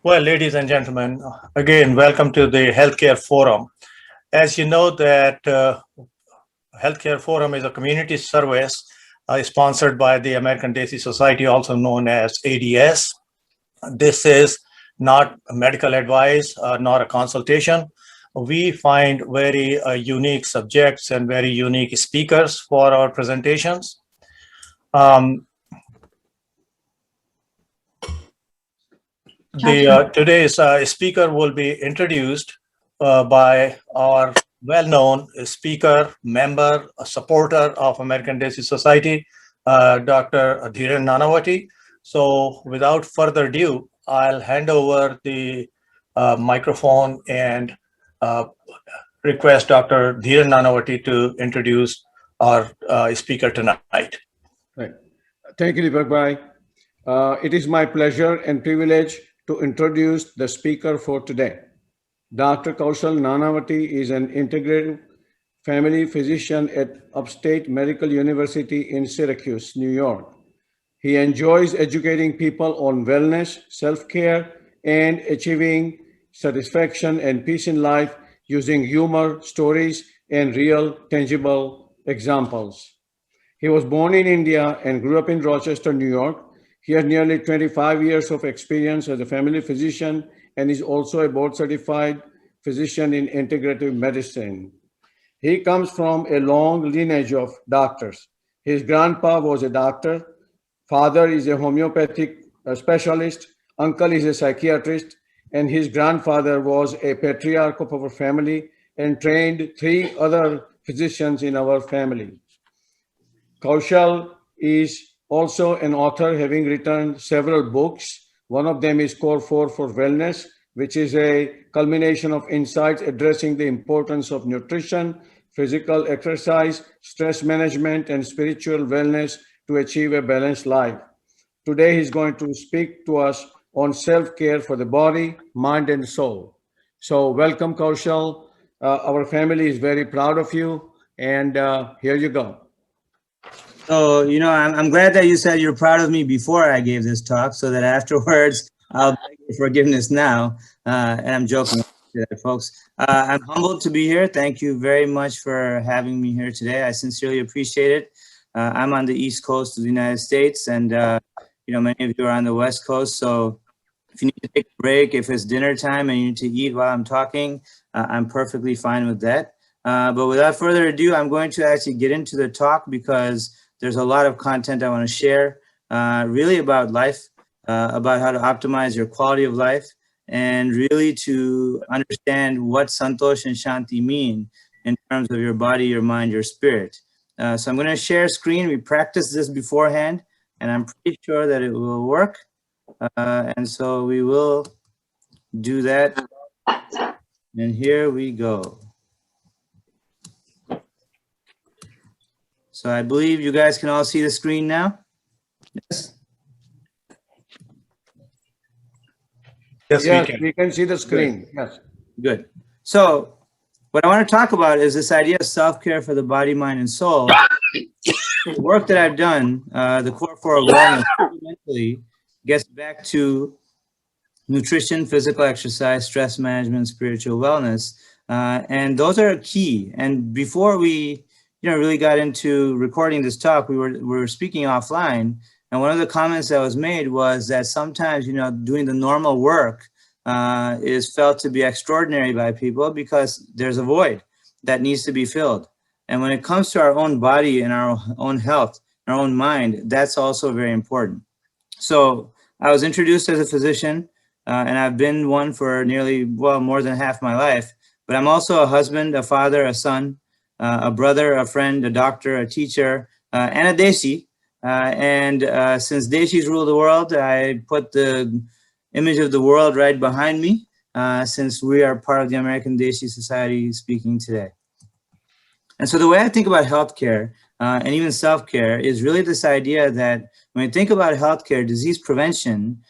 Well, ladies and gentlemen, again, welcome to the Healthcare Forum. As you know that Healthcare Forum is a community service sponsored by the American Desi Society, also known as ADS. This is not medical advice, nor a consultation. We find very unique subjects and very unique speakers for our presentations. Um, Today's speaker will be introduced by our well-known speaker, member, a supporter of American Desi Society, Dr. Dhiren Nanavati. So without further ado, I'll hand over the microphone and request Dr. Dhiren Nanavati to introduce our speaker tonight. Right. Thank you, Deepak Bhai. It is my pleasure and privilege to introduce the speaker for today. Dr. Kaushal Nanavati is an integrative family physician at Upstate Medical University in Syracuse, New York. He enjoys educating people on wellness, self-care, and achieving satisfaction and peace in life using humor, stories, and real, tangible examples. He was born in India and grew up in Rochester, New York. He has nearly 25 years of experience as a family physician and is also a board certified physician in integrative medicine. He comes from a long lineage of doctors. His grandpa was a doctor, father is a homeopathic specialist, uncle is a psychiatrist, and his grandfather was a patriarch of our family and trained 3 other physicians in our family. Kaushal is also an author, having written several books. One of them is Core 4 for Wellness, which is a culmination of insights addressing the importance of nutrition, physical exercise, stress management, and spiritual wellness to achieve a balanced life. Today, he's going to speak to us on self-care for the body, mind, and soul. So welcome, Kaushal. Our family is very proud of you, and here you go. So, I'm glad that you said you're proud of me before I gave this talk so that afterwards I'll beg your forgiveness now. And I'm joking, folks. I'm humbled to be here. Thank you very much for having me here today. I sincerely appreciate it. I'm on the East Coast of the United States, and, many of you are on the West Coast. So if you need to take a break, if it's dinner time and you need to eat while I'm talking, I'm perfectly fine with that. But without further ado, I'm going to actually get into the talk because there's a lot of content I want to share, really about life, about how to optimize your quality of life, and really to understand what Santosh and Shanti mean in terms of your body, your mind, your spirit. So I'm going to share screen. We practiced this beforehand, and I'm pretty sure that it will work. And so we will do that. And here we go. So I believe you guys can all see the screen now. Yes. Yes, we can see the screen. Good. Yes. Good. So what I want to talk about is this idea of self-care for the body, mind, and soul. The work that I've done, the Core 4 of Wellness, fundamentally gets back to nutrition, physical exercise, stress management, spiritual wellness. And those are key. And before we really got into recording this talk, we were speaking offline, and one of the comments that was made was that sometimes, doing the normal work is felt to be extraordinary by people because there's a void that needs to be filled. And when it comes to our own body and our own health, our own mind, that's also very important. So I was introduced as a physician, and I've been one for nearly, more than half my life, but I'm also a husband, a father, a son, a brother, a friend, a doctor, a teacher, and a Desi. Since Desis rule the world, I put the image of the world right behind me, since we are part of the American Desi Society speaking today. And so the way I think about healthcare and even self-care is really this idea that when you think about healthcare, disease prevention,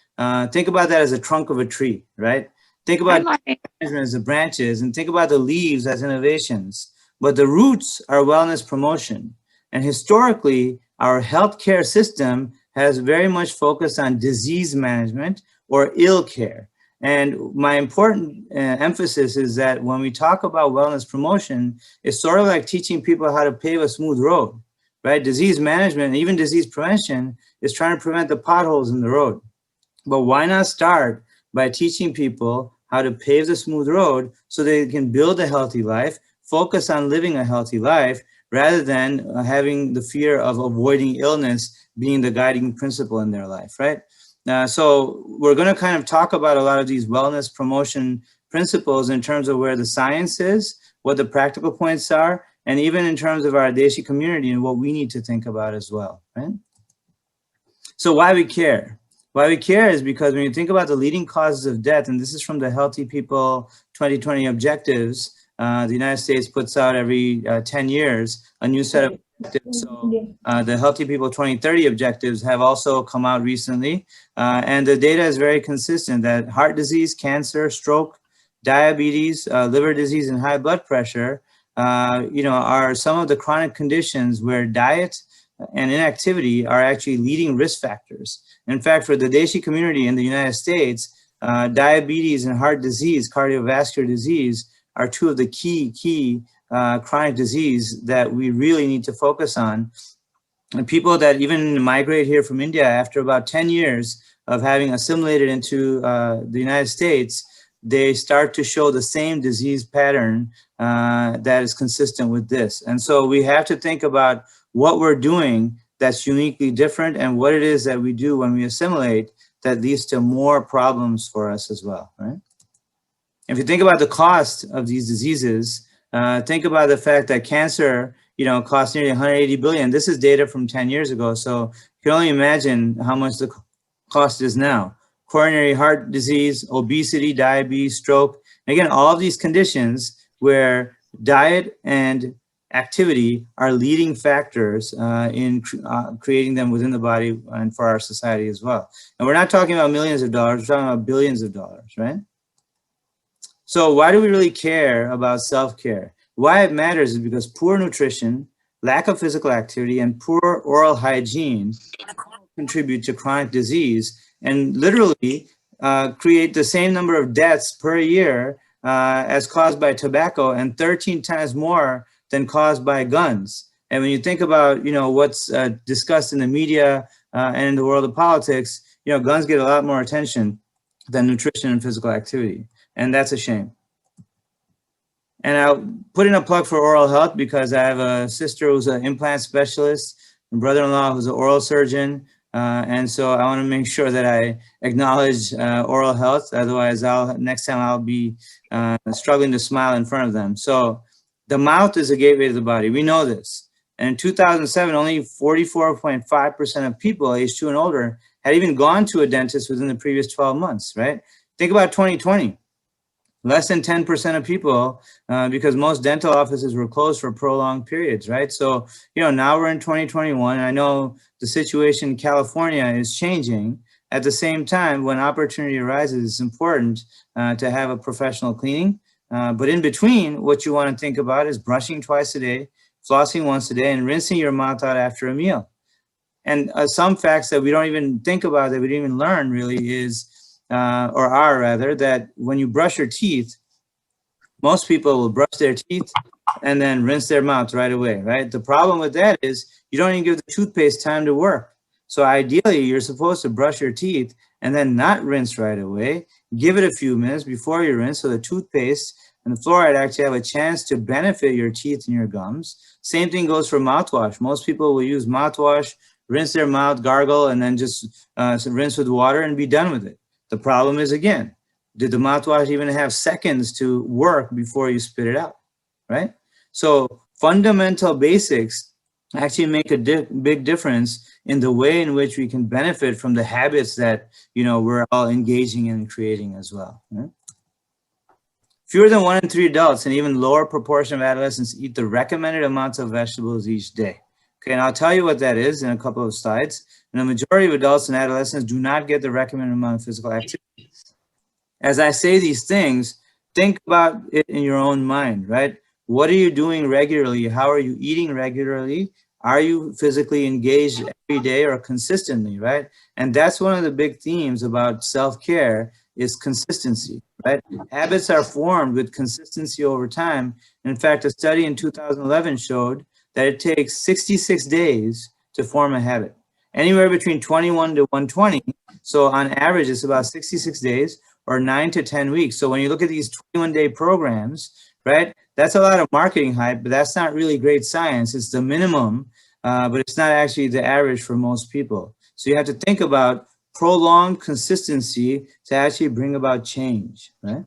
think about that as a trunk of a tree, right? Think about management as the branches, and think about the leaves as innovations. But the roots are wellness promotion. And historically, our healthcare system has very much focused on disease management or ill care. And my important emphasis is that when we talk about wellness promotion, it's sort of like teaching people how to pave a smooth road, right? Disease management, and even disease prevention, is trying to prevent the potholes in the road. But why not start by teaching people how to pave the smooth road so they can build a healthy life, focus on living a healthy life, rather than having the fear of avoiding illness being the guiding principle in their life, right? So we're going to kind of talk about a lot of these wellness promotion principles in terms of where the science is, what the practical points are, and even in terms of our Deshi community and what we need to think about as well, right? So why we care? Why we care is because when you think about the leading causes of death, and this is from the Healthy People 2020 objectives, the United States puts out every 10 years a new set of objectives. So the Healthy People 2030 objectives have also come out recently, and the data is very consistent that heart disease, cancer, stroke, diabetes, liver disease, and high blood pressure, are some of the chronic conditions where diet and inactivity are actually leading risk factors. In fact, for the Deshi community in the United States, diabetes and heart disease, cardiovascular disease, are two of the key chronic disease that we really need to focus on. And people that even migrate here from India after about 10 years of having assimilated into the United States, they start to show the same disease pattern that is consistent with this. And so we have to think about what we're doing that's uniquely different and what it is that we do when we assimilate that leads to more problems for us as well, right? If you think about the cost of these diseases, think about the fact that cancer, costs nearly 180 billion. This is data from 10 years ago. So you can only imagine how much the cost is now. Coronary heart disease, obesity, diabetes, stroke. And again, all of these conditions where diet and activity are leading factors in creating them within the body and for our society as well. And we're not talking about millions of dollars, we're talking about billions of dollars, right? So why do we really care about self-care? Why it matters is because poor nutrition, lack of physical activity, and poor oral hygiene contribute to chronic disease and literally create the same number of deaths per year as caused by tobacco and 13 times more than caused by guns. And when you think about, what's discussed in the media and in the world of politics, guns get a lot more attention than nutrition and physical activity. And that's a shame. And I'll put in a plug for oral health because I have a sister who's an implant specialist and brother-in-law who's an oral surgeon. And so I want to make sure that I acknowledge oral health. Otherwise, next time I'll be struggling to smile in front of them. So the mouth is a gateway to the body. We know this. And in 2007, only 44.5% of people aged 2 and older had even gone to a dentist within the previous 12 months, right? Think about 2020. Less than 10% of people, because most dental offices were closed for prolonged periods, right? So, now we're in 2021. And I know the situation in California is changing. At the same time, when opportunity arises, it's important to have a professional cleaning. But in between, what you want to think about is brushing twice a day, flossing once a day, and rinsing your mouth out after a meal. And some facts that we don't even think about, that we didn't even learn really is, that when you brush your teeth, most people will brush their teeth and then rinse their mouth right away, right? The problem with that is you don't even give the toothpaste time to work. So ideally, you're supposed to brush your teeth and then not rinse right away. Give it a few minutes before you rinse so the toothpaste and the fluoride actually have a chance to benefit your teeth and your gums. Same thing goes for mouthwash. Most people will use mouthwash, rinse their mouth, gargle, and then just rinse with water and be done with it. The problem is, again, did the mouthwash even have seconds to work before you spit it out, right? So fundamental basics actually make a big difference in the way in which we can benefit from the habits that, we're all engaging in and creating as well. Right? Fewer than 1 in 3 adults and even lower proportion of adolescents eat the recommended amounts of vegetables each day. Okay, and I'll tell you what that is in a couple of slides. And the majority of adults and adolescents do not get the recommended amount of physical activity. As I say these things, think about it in your own mind, right? What are you doing regularly? How are you eating regularly? Are you physically engaged every day or consistently, right? And that's one of the big themes about self-care is consistency, right? Habits are formed with consistency over time. In fact, a study in 2011 showed that it takes 66 days to form a habit, anywhere between 21 to 120. So on average, it's about 66 days or 9 to 10 weeks. So when you look at these 21-day programs, right, that's a lot of marketing hype, but that's not really great science. It's the minimum, but it's not actually the average for most people. So you have to think about prolonged consistency to actually bring about change, right?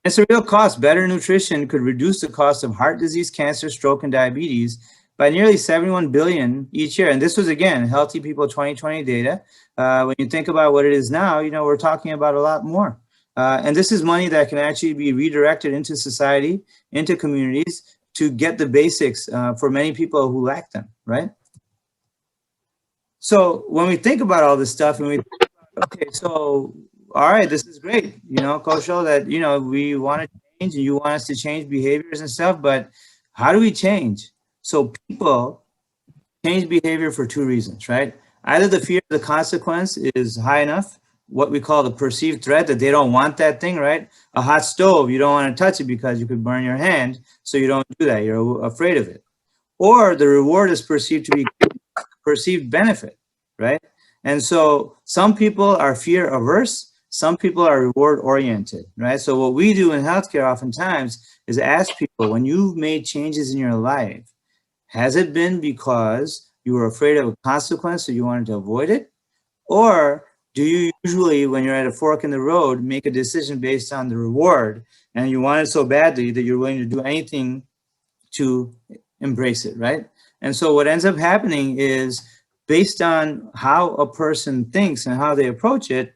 It's a real cost. Better nutrition could reduce the cost of heart disease, cancer, stroke, and diabetes by nearly 71 billion each year. And this was, again, Healthy People 2020 data. When you think about what it is now, you know, we're talking about a lot more. And this is money that can actually be redirected into society, into communities to get the basics for many people who lack them, right? So when we think about all this stuff and we, okay, so, all right, this is great, you know, Kaushal, that, you know, we want to change and you want us to change behaviors and stuff, but how do we change? So people change behavior for two reasons, right? Either the fear of the consequence is high enough, what we call the perceived threat, that they don't want that thing, right? A hot stove, you don't want to touch it because you could burn your hand, so you don't do that, you're afraid of it. Or the reward is perceived to be perceived benefit, right? And so some people are fear averse, some people are reward oriented, right? So what we do in healthcare oftentimes is ask people, when you've made changes in your life, has it been because you were afraid of a consequence, so you wanted to avoid it? Or do you usually, when you're at a fork in the road, make a decision based on the reward and you want it so badly that you're willing to do anything to embrace it, right? And so what ends up happening is, based on how a person thinks and how they approach it,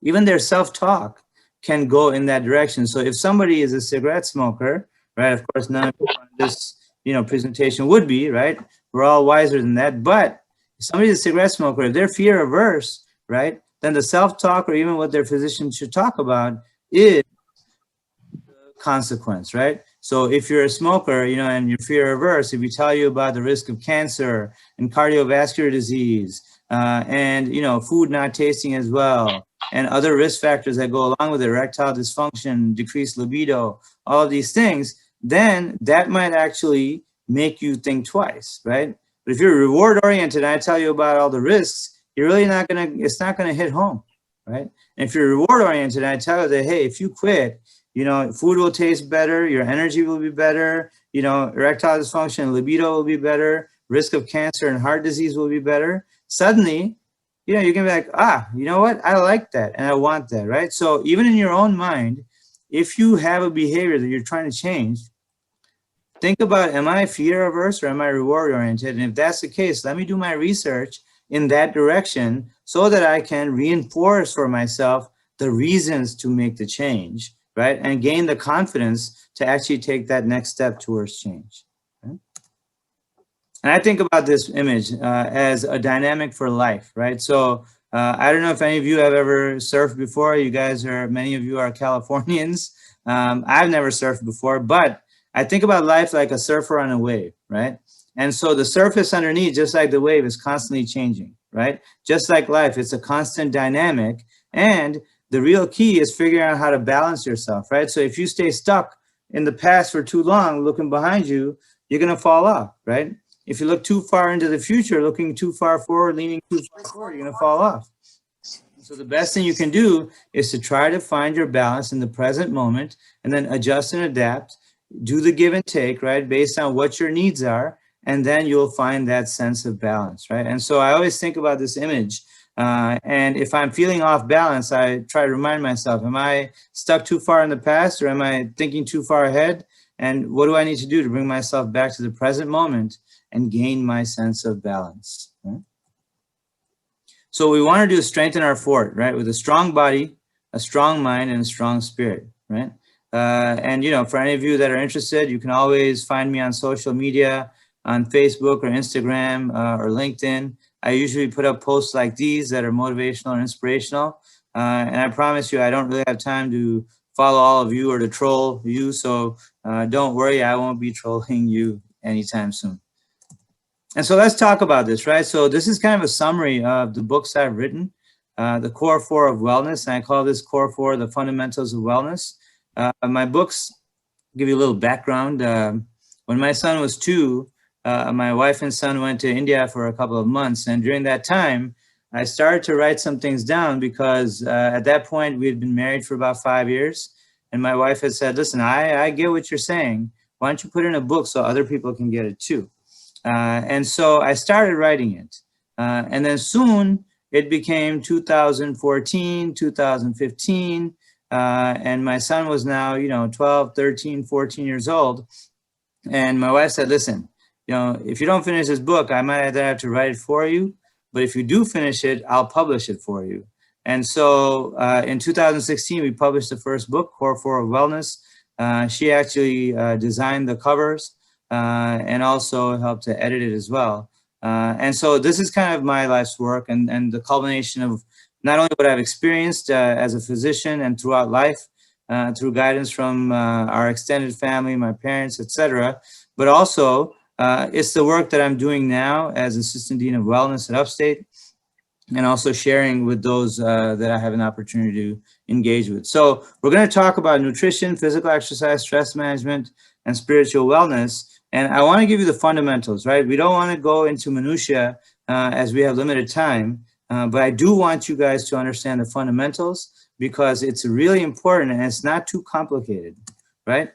even their self-talk can go in that direction. So if somebody is a cigarette smoker, right, of course, none of this, you know, presentation would be, right? We're all wiser than that. But if somebody's a cigarette smoker, if they're fear averse, right, then the self-talk or even what their physician should talk about is the consequence, right? So if you're a smoker, you know, and you're fear averse, if we tell you about the risk of cancer and cardiovascular disease and, you know, food not tasting as well and other risk factors that go along with it, erectile dysfunction, decreased libido, all of these things, then that might actually make you think twice, right? But if you're reward oriented and I tell you about all the risks, you're really not gonna, it's not gonna hit home, right? And if you're reward oriented and I tell you that, hey, if you quit, you know, food will taste better, your energy will be better, you know, erectile dysfunction, libido will be better, risk of cancer and heart disease will be better. Suddenly, you know, you can be like, ah, you know what? I like that and I want that, right? So even in your own mind, if you have a behavior that you're trying to change, think about, am I fear averse or am I reward oriented? And if that's the case, let me do my research in that direction so that I can reinforce for myself the reasons to make the change, right? And gain the confidence to actually take that next step towards change. Okay? And I think about this image as a dynamic for life, right? So I don't know if any of you have ever surfed before. You guys are, many of you are Californians. I've never surfed before, but I think about life like a surfer on a wave, right? And so the surface underneath, just like the wave, is constantly changing, right? Just like life, it's a constant dynamic. And the real key is figuring out how to balance yourself, right? So if you stay stuck in the past for too long, looking behind you, you're gonna fall off, right? If you look too far into the future, looking too far forward, leaning too far forward, you're gonna fall off. So the best thing you can do is to try to find your balance in the present moment and then adjust and adapt, do the give and take, right? Based on what your needs are, and then you'll find that sense of balance, right? And so I always think about this image. And if I'm feeling off balance, I try to remind myself, am I stuck too far in the past or am I thinking too far ahead? And what do I need to do to bring myself back to the present moment and gain my sense of balance? Right? So what we want to do is strengthen our fort, right? With a strong body, a strong mind, and a strong spirit, right? And, you know, for any of you that are interested, you can always find me on social media, on Facebook or Instagram or LinkedIn. I usually put up posts like these that are motivational or inspirational. And I promise you, I don't really have time to follow all of you or to troll you. So don't worry, I won't be trolling you anytime soon. And so let's talk about this, right? So this is kind of a summary of the books I've written. the core four of wellness, and I call this core four the fundamentals of wellness. My books give you a little background. When my son was 2, my wife and son went to India for a couple of months, and during that time, I started to write some things down because at that point we had been married for about 5 years, and my wife had said, "Listen, I get what you're saying. Why don't you put it in a book so other people can get it too?" And so I started writing it, and then soon it became 2014, 2015. And my son was now, 12, 13, 14 years old. And my wife said, "Listen, if you don't finish this book, I might either have to write it for you, but if you do finish it, I'll publish it for you." And so in 2016, we published the first book, Core 4 of Wellness. She actually designed the covers and also helped to edit it as well. And so this is kind of my life's work and the culmination of not only what I've experienced as a physician and throughout life, through guidance from our extended family, my parents, etc., but also it's the work that I'm doing now as Assistant Dean of Wellness at Upstate, and also sharing with those that I have an opportunity to engage with. So we're going to talk about nutrition, physical exercise, stress management, and spiritual wellness. And I want to give you the fundamentals, right? We don't want to go into minutia as we have limited time, but I do want you guys to understand the fundamentals because it's really important and it's not too complicated, right?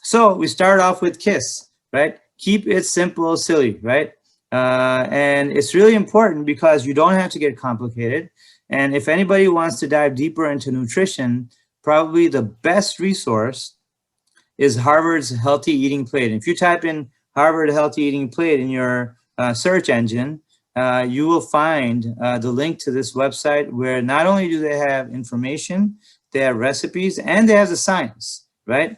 So we start off with KISS, right? Keep it simple, silly, right? And it's really important because you don't have to get complicated. And if anybody wants to dive deeper into nutrition, probably the best resource is Harvard's Healthy Eating Plate. If you type in Harvard Healthy Eating Plate in your search engine, you will find the link to this website where not only do they have information, they have recipes, and they have the science, right?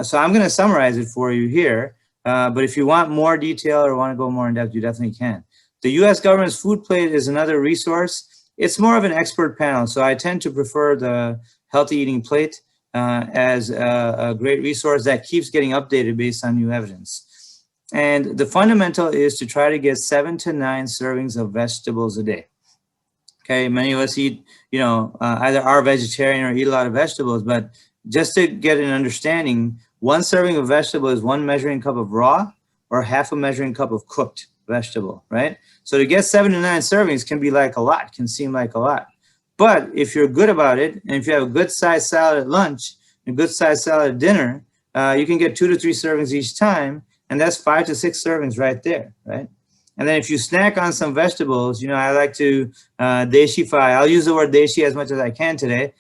So I'm going to summarize it for you here. But if you want more detail or want to go more in depth, you definitely can. The U.S. government's food plate is another resource. It's more of an expert panel, so I tend to prefer the Healthy Eating Plate as a great resource that keeps getting updated based on new evidence. And the fundamental is to try to get 7 to 9 servings of vegetables a day. Okay, many of us eat, either are vegetarian or eat a lot of vegetables, but just to get an understanding, 1 serving of vegetable is 1 measuring cup of raw or half a measuring cup of cooked vegetable, right? So to get 7 to 9 servings can be like a lot, can seem like a lot. But if you're good about it, and if you have a good sized salad at lunch, and a good sized salad at dinner, you can get 2 to 3 servings each time, and that's 5 to 6 servings right there, right? And then if you snack on some vegetables, I like to deshify. I'll use the word deshi as much as I can today.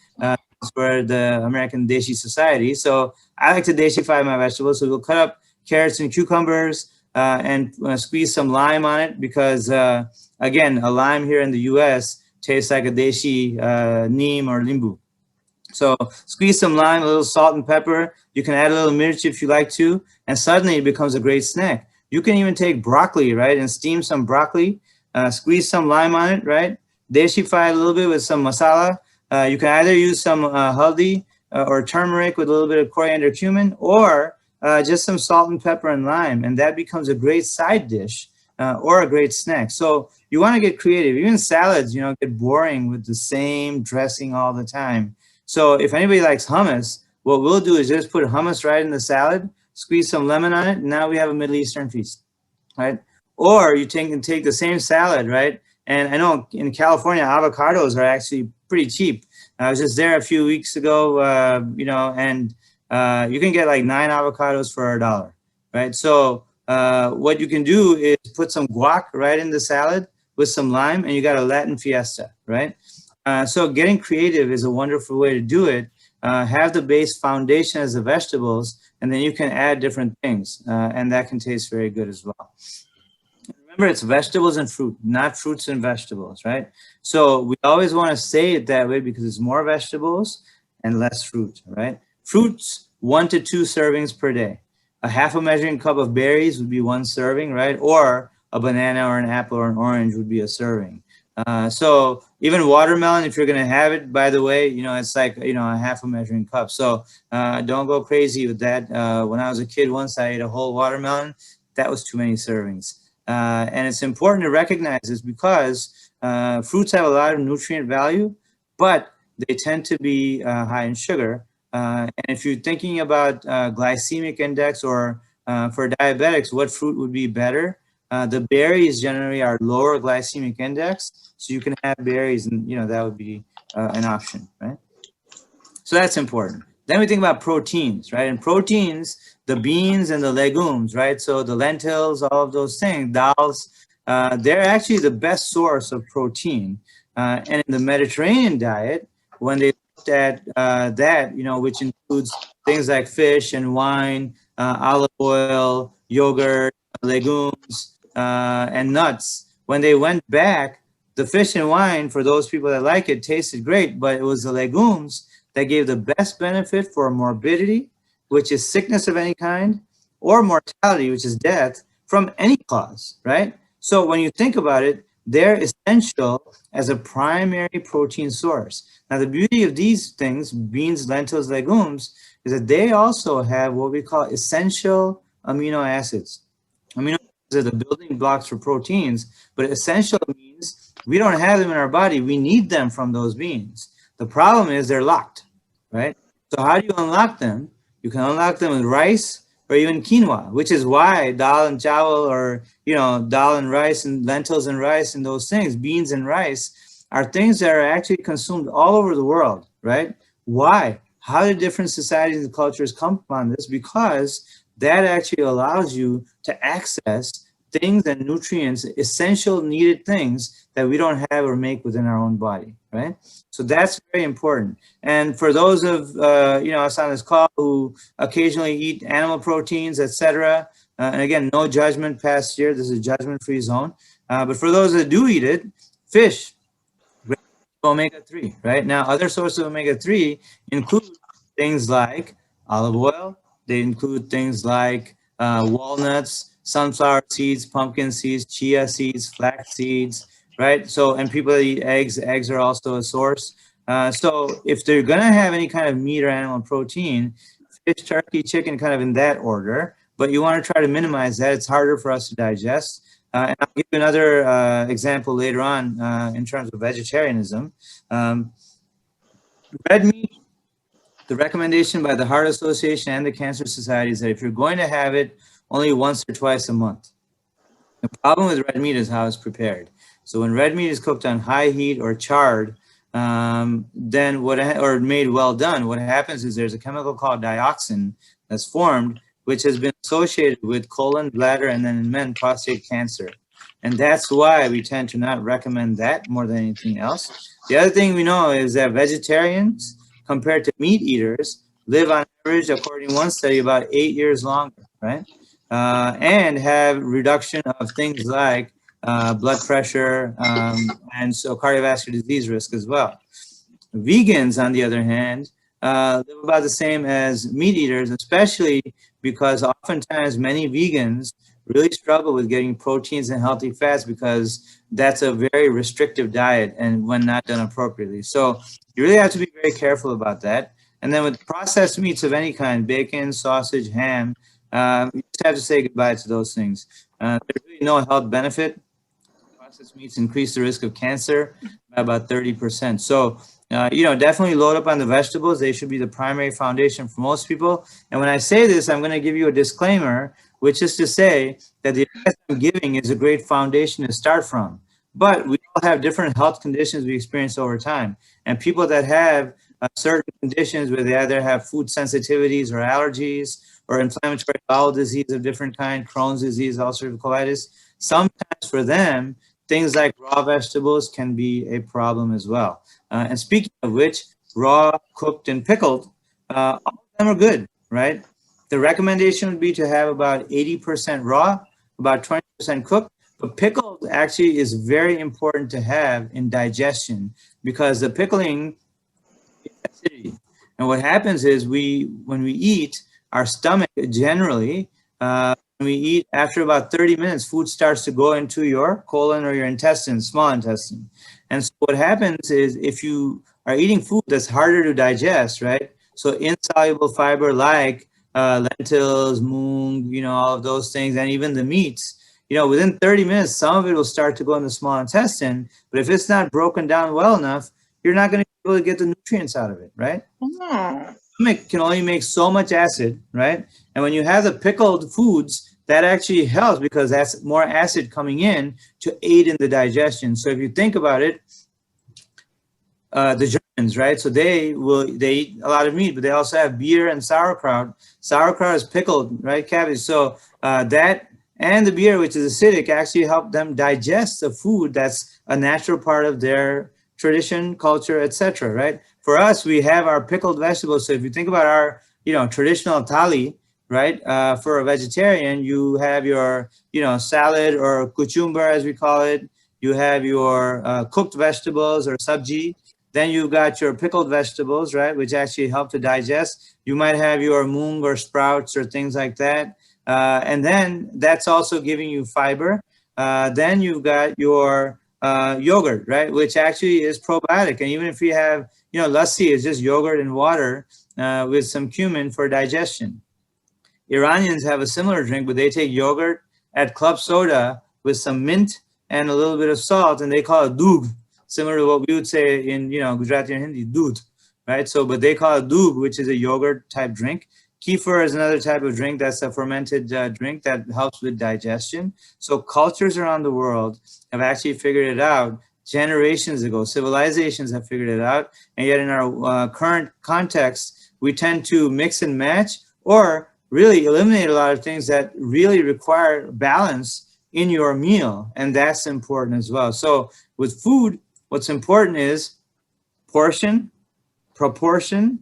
For the American Deshi Society. So I like to deshify my vegetables. So we'll cut up carrots and cucumbers and squeeze some lime on it because, again, a lime here in the US tastes like a Deshi neem or limbu. So squeeze some lime, a little salt and pepper. You can add a little mirchi if you like to, and suddenly it becomes a great snack. You can even take broccoli, right, and steam some broccoli, squeeze some lime on it, right? Deshify a little bit with some masala. You can either use some haldi or turmeric with a little bit of coriander, cumin, or just some salt and pepper and lime, and that becomes a great side dish or a great snack. So you want to get creative. Even salads, get boring with the same dressing all the time. So if anybody likes hummus, what we'll do is just put hummus right in the salad, squeeze some lemon on it, and now we have a Middle Eastern feast, right? Or you can take the same salad, right? And I know in California, avocados are actually pretty cheap. I was just there a few weeks ago, and you can get like 9 avocados for $1, right? So what you can do is put some guac right in the salad with some lime, and you got a Latin fiesta, right? So getting creative is a wonderful way to do it. Have the base foundation as the vegetables, and then you can add different things, and that can taste very good as well. Remember, it's vegetables and fruit, not fruits and vegetables, right? So we always want to say it that way because it's more vegetables and less fruit, right? Fruits, 1 to 2 servings per day. A half a measuring cup of berries would be 1 serving, right? Or a banana or an apple or an orange would be a serving. So even watermelon, if you're going to have it, by the way, it's like, a half a measuring cup. So don't go crazy with that. When I was a kid once, I ate a whole watermelon. That was too many servings. And it's important to recognize this because Fruits have a lot of nutrient value, but they tend to be high in sugar. And if you're thinking about glycemic index or for diabetics, what fruit would be better? The berries generally are lower glycemic index, so you can have berries, and that would be an option, right? So that's important. Then we think about proteins, right? And proteins, the beans and the legumes, right? So the lentils, all of those things, dals, they're actually the best source of protein. And in the Mediterranean diet, when they looked at that, which includes things like fish and wine, olive oil, yogurt, legumes, and nuts, when they went back, the fish and wine, for those people that like it, tasted great, but it was the legumes that gave the best benefit for morbidity, which is sickness of any kind, or mortality, which is death from any cause, right? So when you think about it, they're essential as a primary protein source. Now, the beauty of these things, beans, lentils, legumes, is that they also have what we call essential amino acids. Amino acids are the building blocks for proteins, but essential means we don't have them in our body. We need them from those beans. The problem is they're locked, right? So how do you unlock them? You can unlock them with rice or even quinoa, which is why dal and chawal, or dal and rice and lentils and rice and those things, beans and rice, are things that are actually consumed all over the world, right? Why? How did different societies and cultures come upon this? Because that actually allows you to access things and nutrients, essential needed things that we don't have or make within our own body, right? So that's very important. And for those of us on this call who occasionally eat animal proteins, etc., and again, no judgment past here. This is a judgment-free zone. But for those that do eat it, fish, omega-3, right? Now, other sources of omega-3 include things like olive oil. They include things like walnuts, sunflower seeds, pumpkin seeds, chia seeds, flax seeds, right? So, and people that eat eggs are also a source. So if they're gonna have any kind of meat or animal protein, fish, turkey, chicken, kind of in that order, but you wanna try to minimize that. It's harder for us to digest. And I'll give you another example later on in terms of vegetarianism. Red meat, the recommendation by the Heart Association and the Cancer Society is that if you're going to have it, only once or twice a month. The problem with red meat is how it's prepared. So when red meat is cooked on high heat or charred, then or made well done, what happens is there's a chemical called dioxin that's formed, which has been associated with colon, bladder, and then in men, prostate cancer. And that's why we tend to not recommend that more than anything else. The other thing we know is that vegetarians, compared to meat eaters, live on average, according to one study, about 8 years longer, right? And have reduction of things like blood pressure and so cardiovascular disease risk as well. Vegans, on the other hand, live about the same as meat eaters, especially because oftentimes many vegans really struggle with getting proteins and healthy fats because that's a very restrictive diet and when not done appropriately. So you really have to be very careful about that. And then with processed meats of any kind, bacon, sausage, ham, you just have to say goodbye to those things. There's really no health benefit. Processed meats increase the risk of cancer by about 30%. So, definitely load up on the vegetables. They should be the primary foundation for most people. And when I say this, I'm going to give you a disclaimer, which is to say that the advice I'm giving is a great foundation to start from. But we all have different health conditions we experience over time. And people that have certain conditions where they either have food sensitivities or allergies or inflammatory bowel disease of different kind, Crohn's disease, ulcerative colitis, sometimes for them, things like raw vegetables can be a problem as well. And speaking of which, raw, cooked, and pickled, all of them are good, right? The recommendation would be to have about 80% raw, about 20% cooked, but pickled actually is very important to have in digestion because the pickling is acidity. And what happens is when we eat, our stomach generally, when we eat, after about 30 minutes, food starts to go into your colon or your intestine, small intestine. And so what happens is if you are eating food that's harder to digest, right? So insoluble fiber like lentils, moong, all of those things, and even the meats, within 30 minutes, some of it will start to go in the small intestine, but if it's not broken down well enough, you're not going to be able to get the nutrients out of it, right? Stomach can only make so much acid, right? And when you have the pickled foods, that actually helps because that's more acid coming in to aid in the digestion. So if you think about it, the Germans, right? So they eat a lot of meat, but they also have beer and sauerkraut. Sauerkraut is pickled, right? Cabbage. So that and the beer, which is acidic, actually help them digest the food that's a natural part of their tradition, culture, etc. Right? For us, we have our pickled vegetables. So if you think about our, traditional thali, right? For a vegetarian, you have your, salad or cucumber, as we call it. You have your cooked vegetables or sabji. Then you've got your pickled vegetables, right, which actually help to digest. You might have your moong or sprouts or things like that. And then that's also giving you fiber. Then you've got your yogurt, right, which actually is probiotic. And even if you have, lassi, is just yogurt and water with some cumin for digestion. Iranians have a similar drink, but they take yogurt, add club soda with some mint and a little bit of salt, and they call it doogh. Similar to what we would say in, Gujarati and Hindi, doodh, right? So, but they call it doogh, which is a yogurt type drink. Kefir is another type of drink that's a fermented drink that helps with digestion. So cultures around the world have actually figured it out generations ago. Civilizations have figured it out. And yet in our current context, we tend to mix and match or really eliminate a lot of things that really require balance in your meal. And that's important as well. So with food, what's important is portion, proportion,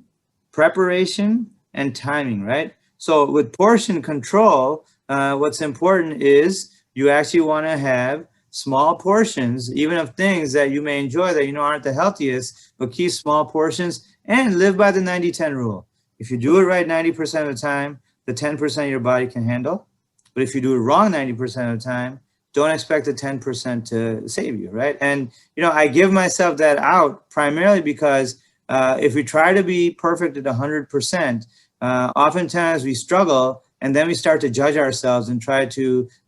preparation, and timing, right? So with portion control, what's important is you actually want to have small portions, even of things that you may enjoy that aren't the healthiest, but keep small portions and live by the 90-10 rule. If you do it right 90% of the time, the 10% of your body can handle. But if you do it wrong 90% of the time, don't expect the 10% to save you, right? And, I give myself that out primarily because if we try to be perfect at 100%, oftentimes we struggle and then we start to judge ourselves and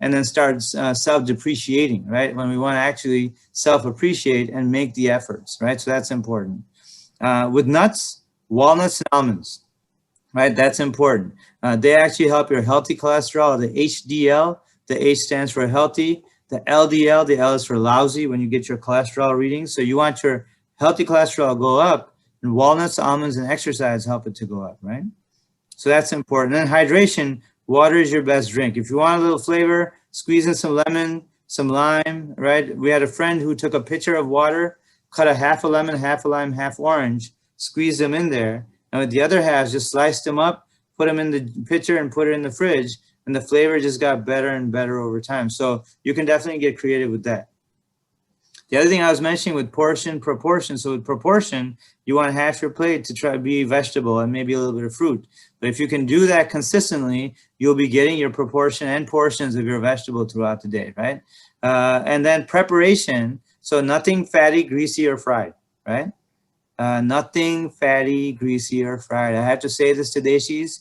then start self-depreciating, right? When we want to actually self-appreciate and make the efforts, right? So that's important. With nuts, walnuts, and almonds, right? That's important. They actually help your healthy cholesterol, the HDL. The H stands for healthy. The LDL, the L is for lousy when you get your cholesterol readings. So you want your healthy cholesterol to go up, and walnuts, almonds, and exercise help it to go up, right? So that's important. And then hydration, water is your best drink. If you want a little flavor, squeeze in some lemon, some lime, right? We had a friend who took a pitcher of water, cut a half a lemon, half a lime, half orange, squeezed them in there. And with the other half, just sliced them up, put them in the pitcher and put it in the fridge. And the flavor just got better and better over time. So you can definitely get creative with that. The other thing I was mentioning with portion, proportion. So with proportion, you want half your plate to try to be vegetable and maybe a little bit of fruit. But if you can do that consistently, you'll be getting your proportion and portions of your vegetable throughout the day, right? And then preparation. So nothing fatty, greasy, or fried, right? Nothing fatty, greasy, or fried. I have to say this to Deshis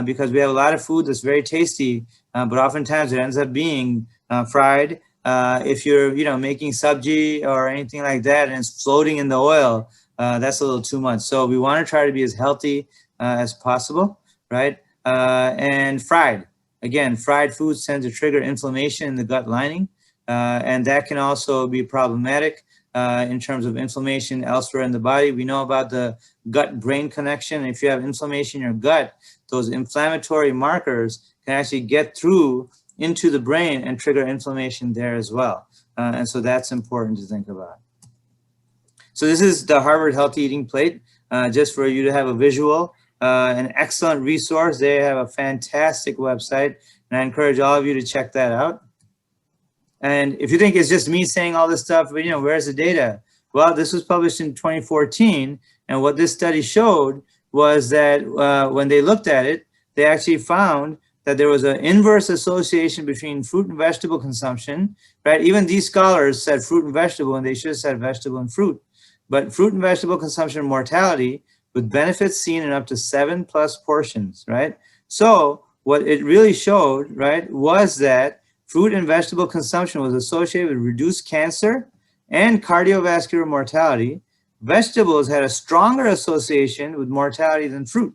because we have a lot of food that's very tasty, but oftentimes it ends up being fried. If you're, making sabji or anything like that and it's floating in the oil, that's a little too much. So we want to try to be as healthy as possible, right? And fried. Again, fried foods tend to trigger inflammation in the gut lining, and that can also be problematic. In terms of inflammation elsewhere in the body. We know about the gut-brain connection. If you have inflammation in your gut, those inflammatory markers can actually get through into the brain and trigger inflammation there as well. And so that's important to think about. So this is the Harvard Healthy Eating Plate, just for you to have a visual, an excellent resource. They have a fantastic website, and I encourage all of you to check that out. And if you think it's just me saying all this stuff, but where's the data? Well, this was published in 2014. And what this study showed was that when they looked at it, they actually found that there was an inverse association between fruit and vegetable consumption, right? Even these scholars said fruit and vegetable, and they should have said vegetable and fruit. But fruit and vegetable consumption mortality with benefits seen in up to 7+ portions, right? So what it really showed, right, was that fruit and vegetable consumption was associated with reduced cancer and cardiovascular mortality. Vegetables had a stronger association with mortality than fruit,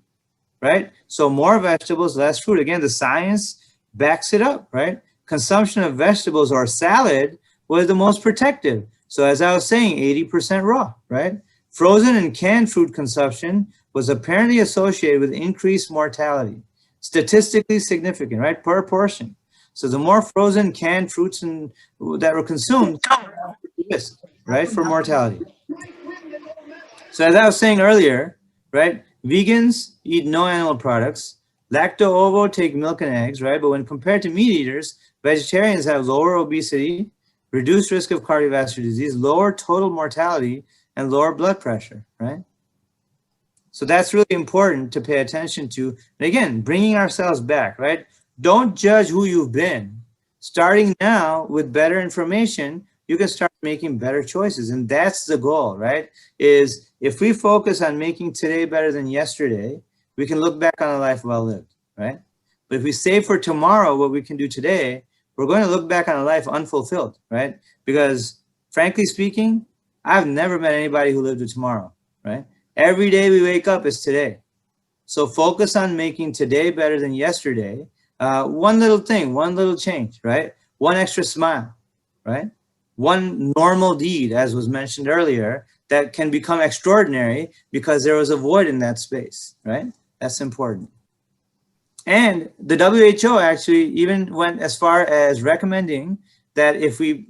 right? So more vegetables, less fruit. Again, the science backs it up, right? Consumption of vegetables or salad was the most protective. So as I was saying, 80% raw, right? Frozen and canned fruit consumption was apparently associated with increased mortality, statistically significant, right? Per portion. So the more frozen canned fruits that were consumed, risk, right, for mortality. So as I was saying earlier, right, vegans eat no animal products. Lacto-ovo take milk and eggs, right? But when compared to meat eaters, vegetarians have lower obesity, reduced risk of cardiovascular disease, lower total mortality, and lower blood pressure, right? So that's really important to pay attention to. And again, bringing ourselves back, right? Don't judge who you've been. Starting now with better information, you can start making better choices. And that's the goal, right? Is if we focus on making today better than yesterday, we can look back on a life well lived, right? But if we save for tomorrow what we can do today, we're going to look back on a life unfulfilled, right? Because frankly speaking, I've never met anybody who lived with tomorrow, right? Every day we wake up is today. So focus on making today better than yesterday. One little thing, one little change, right? One extra smile, right? One normal deed, as was mentioned earlier, that can become extraordinary because there was a void in that space, right? That's important. And the WHO actually even went as far as recommending that if we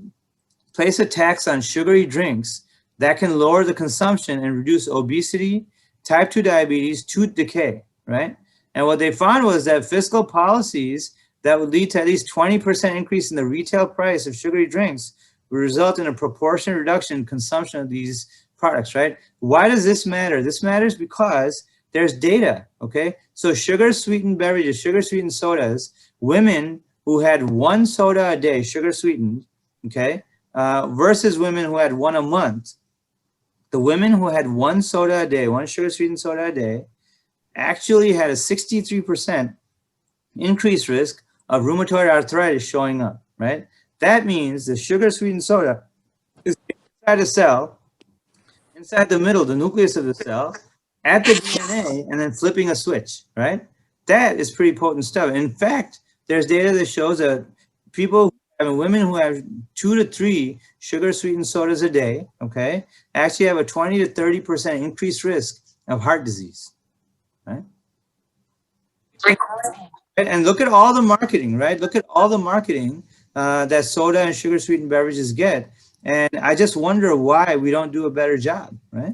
place a tax on sugary drinks, that can lower the consumption and reduce obesity, type 2 diabetes, tooth decay, right? And what they found was that fiscal policies that would lead to at least 20% increase in the retail price of sugary drinks would result in a proportionate reduction in consumption of these products, right? Why does this matter? This matters because there's data, okay? So sugar-sweetened beverages, sugar-sweetened sodas, women who had one soda a day, sugar-sweetened, okay, versus women who had one a month. The women who had one soda a day, one sugar-sweetened soda a day, actually had a 63% increased risk of rheumatoid arthritis showing up, right? That means the sugar-sweetened soda is inside a cell, inside the middle, the nucleus of the cell, at the DNA, and then flipping a switch, right? That is pretty potent stuff. In fact, there's data that shows that women who have 2 to 3 sugar-sweetened sodas a day, okay, actually have a 20 to 30% increased risk of heart disease, right? And look at all the marketing, right? Look at all the marketing that soda and sugar-sweetened beverages get. And I just wonder why we don't do a better job, right?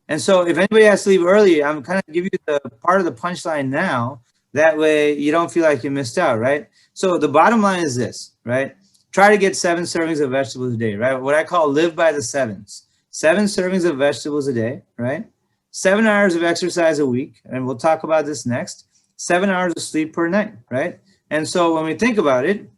And so if anybody has to leave early, I'm kind of giving you the part of the punchline now. That way you don't feel like you missed out, right? So the bottom line is this, right? Try to get 7 servings of vegetables a day, right? What I call live by the 7s. 7 servings of vegetables a day, right? 7 hours of exercise a week, and we'll talk about this next. 7 hours of sleep per night, right? And so when we think about it,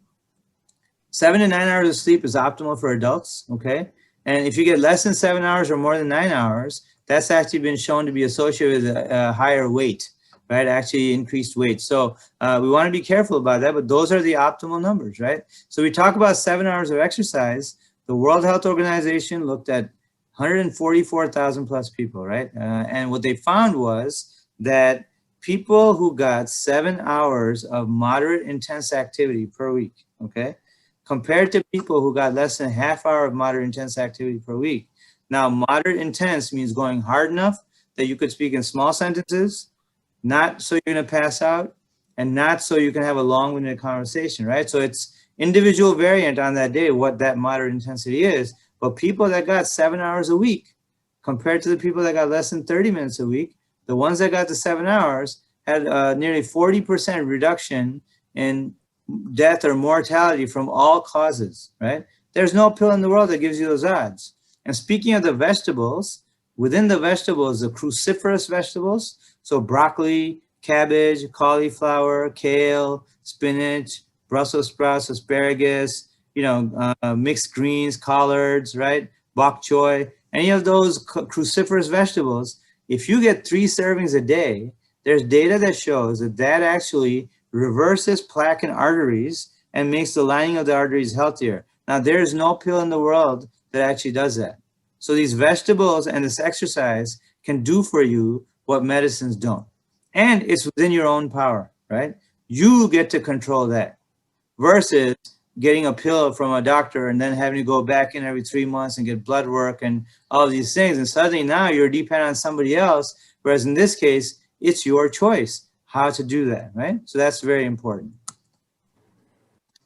7 to 9 hours of sleep is optimal for adults, okay? And if you get less than 7 hours or more than 9 hours, that's actually been shown to be associated with a higher weight, right? Actually increased weight. So we want to be careful about that, but those are the optimal numbers, right? So we talk about 7 hours of exercise. The World Health Organization looked at 144,000 plus people, right? And what they found was that people who got 7 hours of moderate intense activity per week, okay, compared to people who got less than a half hour of moderate intense activity per week. Now, moderate intense means going hard enough that you could speak in small sentences, not so you're going to pass out, and not so you can have a long-winded conversation, right? So it's individual variant on that day what that moderate intensity is. But people that got 7 hours a week compared to the people that got less than 30 minutes a week, the ones that got the 7 hours had nearly 40% reduction in death or mortality from all causes, right? There's no pill in the world that gives you those odds. And speaking of the vegetables, within the vegetables, the cruciferous vegetables, so broccoli, cabbage, cauliflower, kale, spinach, Brussels sprouts, asparagus, mixed greens, collards, right? Bok choy, any of those cruciferous vegetables, if you get 3 servings a day, there's data that shows that actually reverses plaque in arteries and makes the lining of the arteries healthier. Now, there is no pill in the world that actually does that. So these vegetables and this exercise can do for you what medicines don't. And it's within your own power, right? You get to control that versus getting a pill from a doctor and then having to go back in every 3 months and get blood work and all these things. And suddenly now you're dependent on somebody else. Whereas in this case, it's your choice how to do that, right? So that's very important.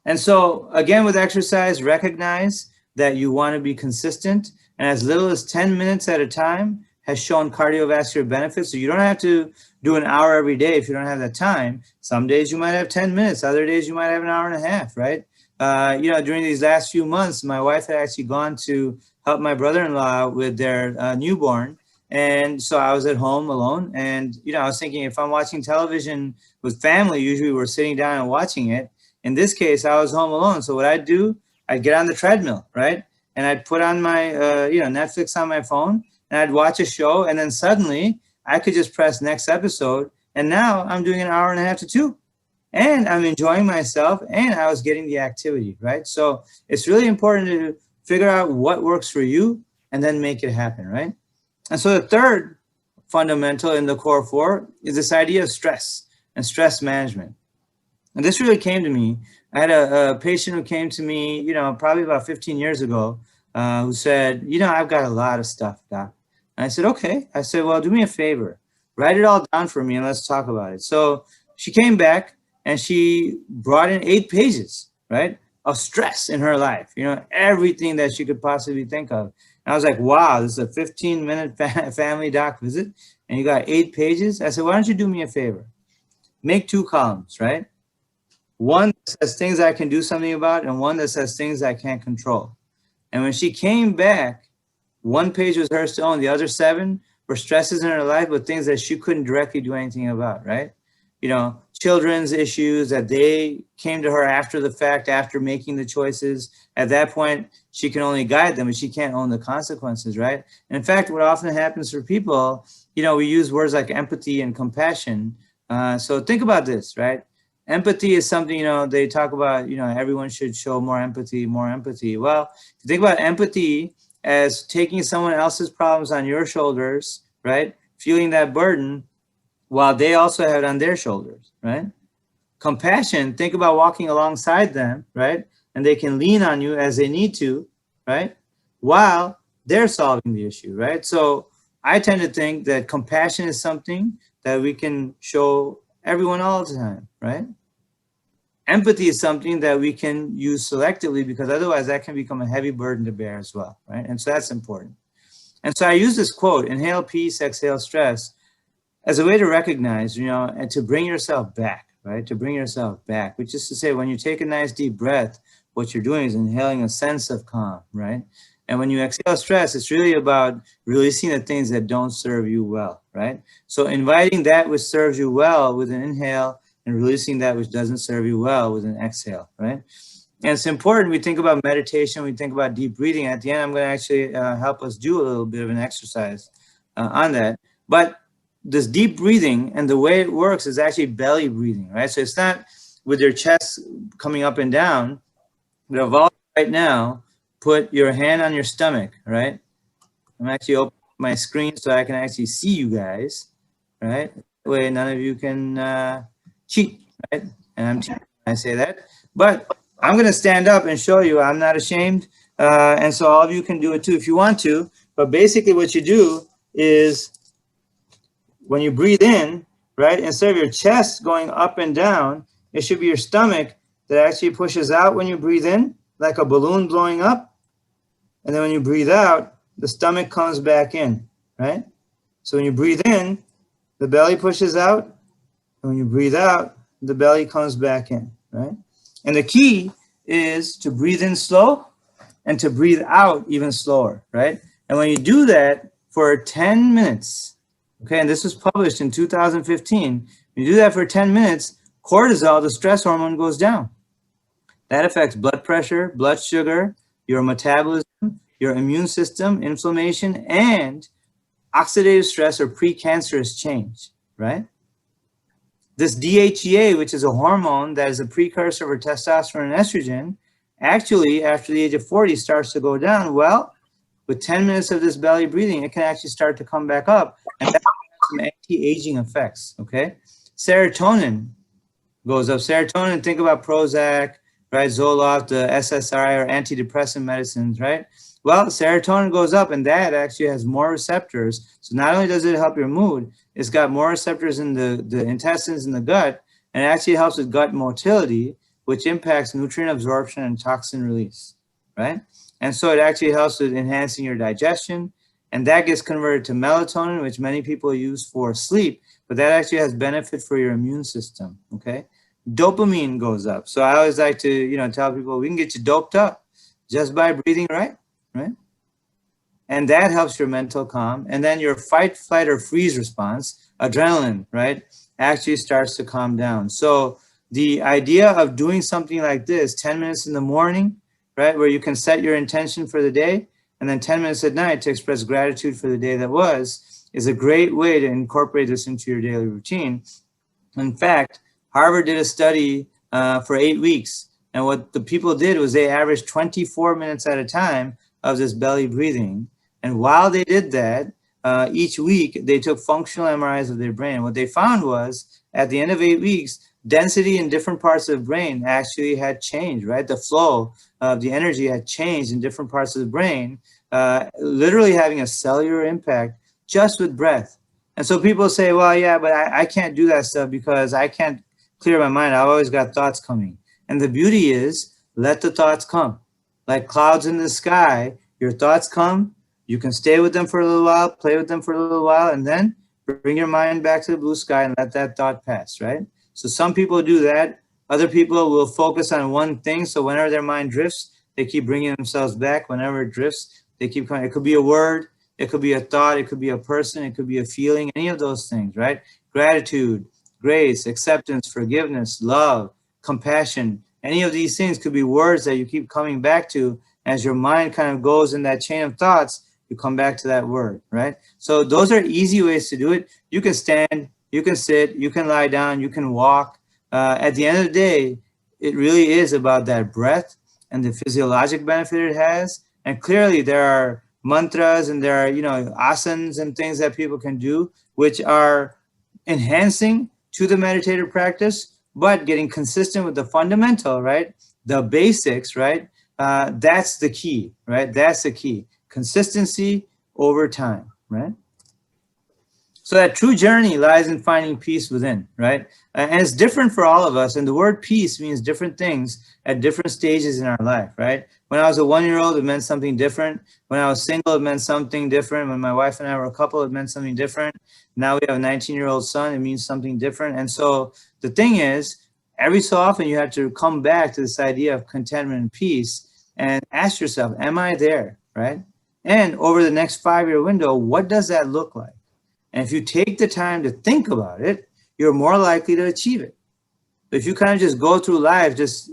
And so again, with exercise, recognize that you want to be consistent, and as little as 10 minutes at a time has shown cardiovascular benefits. So you don't have to do an hour every day if you don't have that time. Some days you might have 10 minutes, other days you might have an hour and a half, right? During these last few months, my wife had actually gone to help my brother-in-law with their newborn. And so I was at home alone. And, I was thinking, if I'm watching television with family, usually we're sitting down and watching it. In this case, I was home alone. So what I'd do, I'd get on the treadmill, right? And I'd put on my, Netflix on my phone, and I'd watch a show. And then suddenly I could just press next episode. And now I'm doing an hour and a half to 2. And I'm enjoying myself, and I was getting the activity, right? So it's really important to figure out what works for you and then make it happen, right? And so the third fundamental in the core 4 is this idea of stress and stress management. And this really came to me. I had a patient who came to me, probably about 15 years ago, who said, I've got a lot of stuff, doc. And I said, okay. I said, well, do me a favor. Write it all down for me and let's talk about it. So she came back and she brought in 8 pages, right, of stress in her life, everything that she could possibly think of. And I was like, wow, this is a 15-minute family doc visit, and you got 8 pages? I said, why don't you do me a favor? Make 2 columns, right? One that says things I can do something about, and one that says things I can't control. And when she came back, 1 page was hers to own. The other 7 were stresses in her life, but things that she couldn't directly do anything about, right? Children's issues that they came to her after the fact, after making the choices. At that point, she can only guide them, but she can't own the consequences, right? And in fact, what often happens for people, we use words like empathy and compassion. So think about this, right? Empathy is something, they talk about, everyone should show more empathy, more empathy. Well, if you think about empathy as taking someone else's problems on your shoulders, right? Feeling that burden, while they also have it on their shoulders, right? Compassion, think about walking alongside them, right? And they can lean on you as they need to, right? While they're solving the issue, right? So I tend to think that compassion is something that we can show everyone all the time, right? Empathy is something that we can use selectively, because otherwise that can become a heavy burden to bear as well, right? And so that's important. And so I use this quote, inhale peace, exhale stress, as a way to recognize, and to bring yourself back, right? To bring yourself back, which is to say, when you take a nice deep breath, what you're doing is inhaling a sense of calm, right? And when you exhale stress, it's really about releasing the things that don't serve you well, right? So inviting that which serves you well with an inhale and releasing that which doesn't serve you well with an exhale, right? And it's important, we think about meditation, we think about deep breathing. At the end, I'm going to actually help us do a little bit of an exercise on that. But this deep breathing, and the way it works is actually belly breathing, right? So it's not with your chest coming up and down, but right now, put your hand on your stomach, right? I'm actually opening my screen so I can actually see you guys, right? That way none of you can cheat, right? And I'm cheating when I say that. But I'm going to stand up and show you. I'm not ashamed. And so all of you can do it too if you want to. But basically what you do is, when you breathe in, right, instead of your chest going up and down, it should be your stomach that actually pushes out when you breathe in, like a balloon blowing up. And then when you breathe out, the stomach comes back in, right? So when you breathe in, the belly pushes out. And when you breathe out, the belly comes back in, right? And the key is to breathe in slow and to breathe out even slower, right? And when you do that for 10 minutes, okay, and this was published in 2015. When you do that for 10 minutes, cortisol, the stress hormone, goes down. That affects blood pressure, blood sugar, your metabolism, your immune system, inflammation, and oxidative stress or precancerous change, right? this DHEA, which is a hormone that is a precursor for testosterone and estrogen, actually after the age of 40 starts to go down. Well, with 10 minutes of this belly breathing, it can actually start to come back up, and that has some anti-aging effects, okay? Serotonin goes up. Serotonin, think about Prozac, right? Zoloft, the SSRI or antidepressant medicines, right? Well, serotonin goes up, and that actually has more receptors. So not only does it help your mood, it's got more receptors in the intestines and the gut, and it actually helps with gut motility, which impacts nutrient absorption and toxin release, right? And so it actually helps with enhancing your digestion, and that gets converted to melatonin, which many people use for sleep, but that actually has benefit for your immune system, okay? Dopamine goes up. So I always like to, tell people we can get you doped up just by breathing right? And that helps your mental calm. And then your fight, flight, or freeze response, adrenaline, right, actually starts to calm down. So the idea of doing something like this, 10 minutes in the morning, right, where you can set your intention for the day, and then 10 minutes at night to express gratitude for the day that was, is a great way to incorporate this into your daily routine. In fact, Harvard did a study for 8 weeks. And what the people did was they averaged 24 minutes at a time of this belly breathing. And while they did that, each week they took functional MRIs of their brain. What they found was at the end of 8 weeks, density in different parts of the brain actually had changed, right? The flow of the energy had changed in different parts of the brain, literally having a cellular impact just with breath. And so people say, well, yeah, but I can't do that stuff because I can't clear my mind. I've always got thoughts coming. And the beauty is, let the thoughts come. Like clouds in the sky, your thoughts come, you can stay with them for a little while, play with them for a little while, and then bring your mind back to the blue sky and let that thought pass, right? So some people do that. Other people will focus on one thing. So whenever their mind drifts, they keep bringing themselves back. Whenever it drifts, they keep coming. It could be a word, it could be a thought, it could be a person, it could be a feeling, any of those things, right? Gratitude, grace, acceptance, forgiveness, love, compassion, any of these things could be words that you keep coming back to. As your mind kind of goes in that chain of thoughts, you come back to that word, right? So those are easy ways to do it. You can stand, you can sit, you can lie down, you can walk. At the end of the day, it really is about that breath and the physiologic benefit it has. And clearly there are mantras and there are, asanas and things that people can do, which are enhancing to the meditative practice, but getting consistent with the fundamental, right? The basics, right? That's the key, right? That's the key. Consistency over time, right? So that true journey lies in finding peace within, right? And it's different for all of us. And the word peace means different things at different stages in our life, right? When I was a 1-year-old, it meant something different. When I was single, it meant something different. When my wife and I were a couple, it meant something different. Now we have a 19-year-old son, it means something different. And so the thing is, every so often you have to come back to this idea of contentment and peace and ask yourself, am I there, right? And over the next 5-year window, what does that look like? And if you take the time to think about it, you're more likely to achieve it. But if you kind of just go through life, just,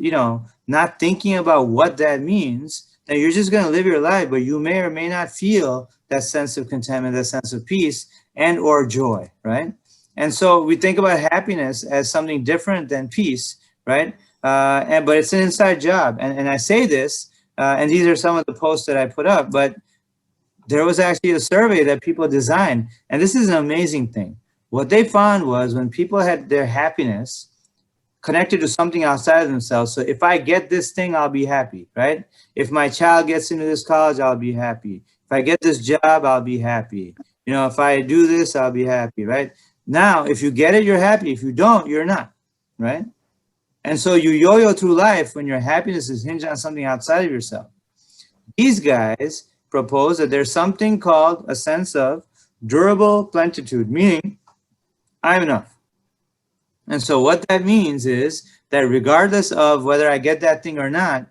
not thinking about what that means, then you're just going to live your life, but you may or may not feel that sense of contentment, that sense of peace and or joy, right? And so we think about happiness as something different than peace, right? But it's an inside job. And I say this, and these are some of the posts that I put up, but there was actually a survey that people designed, and this is an amazing thing. What they found was when people had their happiness connected to something outside of themselves. So if I get this thing, I'll be happy, right? If my child gets into this college, I'll be happy. If I get this job, I'll be happy. If I do this, I'll be happy, right? Now, if you get it, you're happy. If you don't, you're not, right? And so you yo-yo through life when your happiness is hinged on something outside of yourself. These guys propose that there's something called a sense of durable plenitude, meaning I'm enough. And so what that means is that regardless of whether I get that thing or not,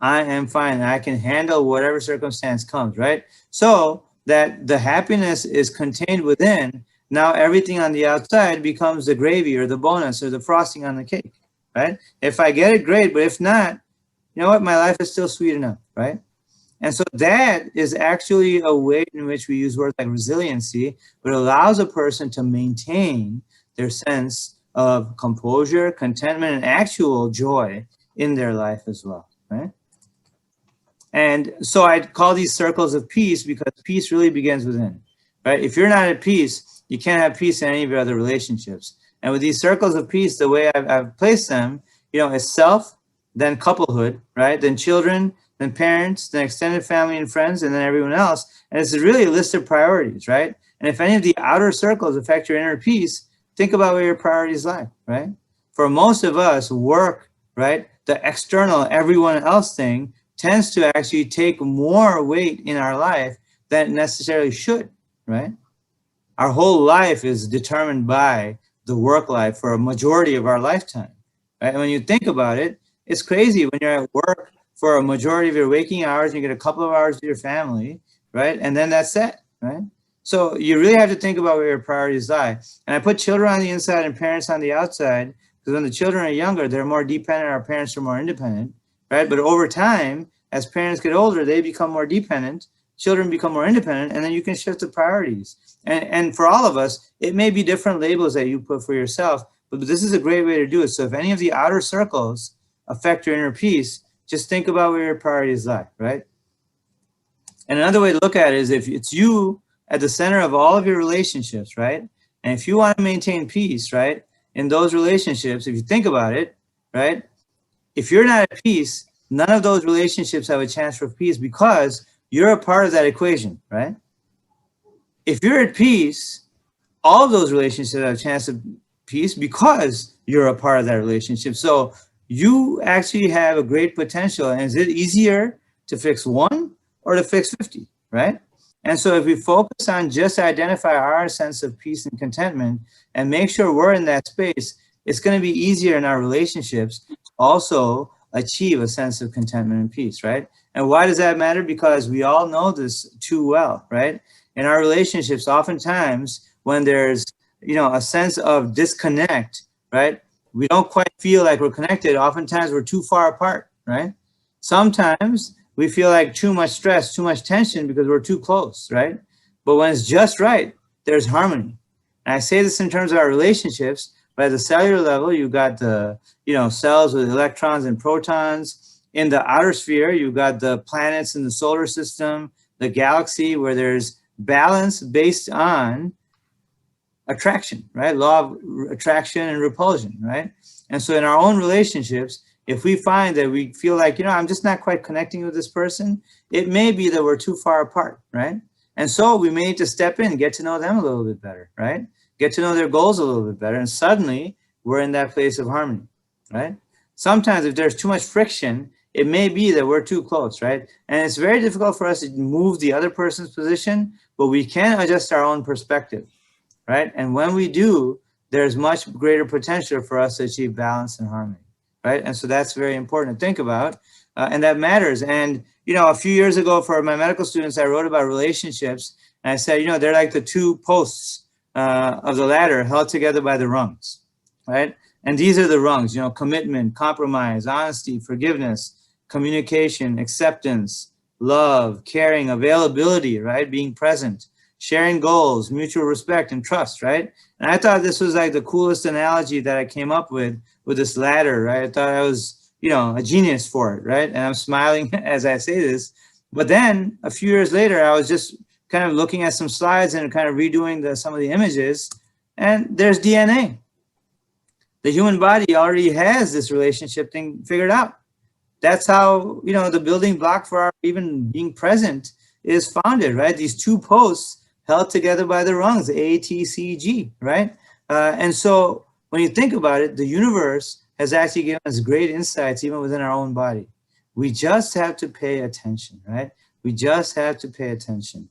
I am fine. I can handle whatever circumstance comes, right? So that the happiness is contained within. Now everything on the outside becomes the gravy or the bonus or the frosting on the cake, right? If I get it, great. But if not, you know what? My life is still sweet enough, right? And so that is actually a way in which we use words like resiliency, but it allows a person to maintain their sense of composure, contentment, and actual joy in their life as well, right? And so I call these circles of peace because peace really begins within, right? If you're not at peace, you can't have peace in any of your other relationships. And with these circles of peace, the way I've placed them, is self, then couplehood, right? Then children, then parents, then extended family and friends, and then everyone else. And it's really a list of priorities, right? And if any of the outer circles affect your inner peace, think about where your priorities lie, right? For most of us, work, right? The external, everyone else thing tends to actually take more weight in our life than it necessarily should, right? Our whole life is determined by the work life for a majority of our lifetime, right? And when you think about it, it's crazy when you're at work for a majority of your waking hours, you get a couple of hours with your family, right? And then that's it, right? So you really have to think about where your priorities lie. And I put children on the inside and parents on the outside, because when the children are younger, they're more dependent, our parents are more independent, right? But over time, as parents get older, they become more dependent, children become more independent, and then you can shift the priorities. And for all of us, it may be different labels that you put for yourself, but this is a great way to do it. So if any of the outer circles affect your inner peace, just think about where your priorities lie, right? And another way to look at it is if it's you at the center of all of your relationships, right? And if you want to maintain peace, right, in those relationships, if you think about it, right, if you're not at peace, none of those relationships have a chance for peace because you're a part of that equation, right? If you're at peace, all of those relationships have a chance of peace because you're a part of that relationship. So you actually have a great potential. And is it easier to fix one or to fix 50, right? And so if we focus on just identify our sense of peace and contentment and make sure we're in that space, it's going to be easier in our relationships to also achieve a sense of contentment and peace, right? And why does that matter? Because we all know this too well, right? In our relationships, oftentimes when there's, a sense of disconnect, right? We don't quite feel like we're connected. Oftentimes we're too far apart, right? Sometimes we feel like too much stress, too much tension because we're too close, right? But when it's just right, there's harmony. And I say this in terms of our relationships, but at the cellular level, you've got the, cells with electrons and protons. In the outer sphere, you've got the planets in the solar system, the galaxy, where there's balance based on attraction, right? Law of attraction and repulsion, right? And so in our own relationships, if we find that we feel like, I'm just not quite connecting with this person, it may be that we're too far apart, right? And so we may need to step in and get to know them a little bit better, right? Get to know their goals a little bit better. And suddenly we're in that place of harmony, right? Sometimes if there's too much friction, it may be that we're too close, right? And it's very difficult for us to move the other person's position, but we can adjust our own perspective, right? And when we do, there's much greater potential for us to achieve balance and harmony, right? And so that's very important to think about, and that matters. And, a few years ago for my medical students, I wrote about relationships, and I said, they're like the two posts of the ladder held together by the rungs, right? And these are the rungs, commitment, compromise, honesty, forgiveness, communication, acceptance, love, caring, availability, right? Being present, sharing goals, mutual respect, and trust, right? And I thought this was like the coolest analogy that I came up with this ladder, right? I thought I was, a genius for it, right? And I'm smiling as I say this. But then a few years later, I was just kind of looking at some slides and kind of redoing some of the images, and there's DNA. The human body already has this relationship thing figured out. That's how, the building block for our even being present is founded, right? These two posts held together by the rungs, A, T, C, G, right? And so when you think about it, the universe has actually given us great insights even within our own body. We just have to pay attention, right? We just have to pay attention.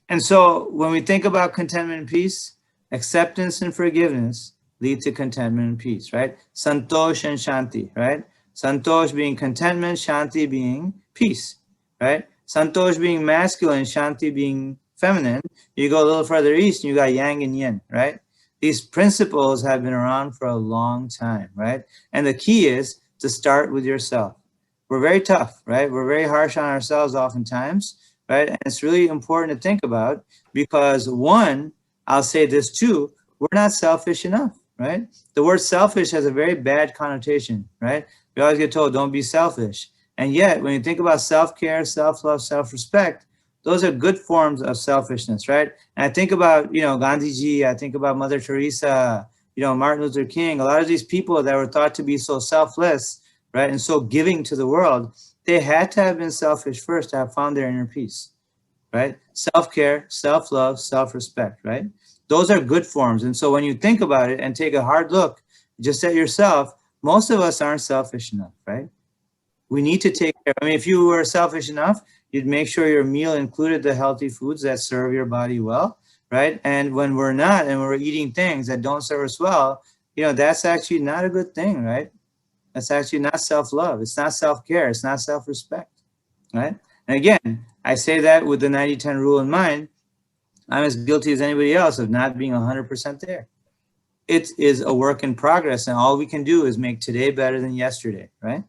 And so when we think about contentment and peace, acceptance and forgiveness lead to contentment and peace, right? Santosh and Shanti, right? Santosh being contentment, Shanti being peace, right? Santosh being masculine, Shanti being feminine. You go a little further east and you got yang and yin, right? These principles have been around for a long time, right? And the key is to start with yourself. We're very tough, right? We're very harsh on ourselves oftentimes, right? And it's really important to think about because one, I'll say this too, we're not selfish enough, right? The word selfish has a very bad connotation, right? We always get told, don't be selfish. And yet, when you think about self-care, self-love, self-respect, those are good forms of selfishness, right? And I think about, Gandhiji, I think about Mother Teresa, Martin Luther King, a lot of these people that were thought to be so selfless, right, and so giving to the world, they had to have been selfish first to have found their inner peace, right? Self-care, self-love, self-respect, right? Those are good forms. And so when you think about it and take a hard look just at yourself, most of us aren't selfish enough, right? We need to take care. I mean, if you were selfish enough, you'd make sure your meal included the healthy foods that serve your body well, right? And when we're not, and we're eating things that don't serve us well, that's actually not a good thing, right? That's actually not self-love. It's not self-care. It's not self-respect, right? And again, I say that with the 90-10 rule in mind. I'm as guilty as anybody else of not being 100% there. It is a work in progress, and all we can do is make today better than yesterday, right?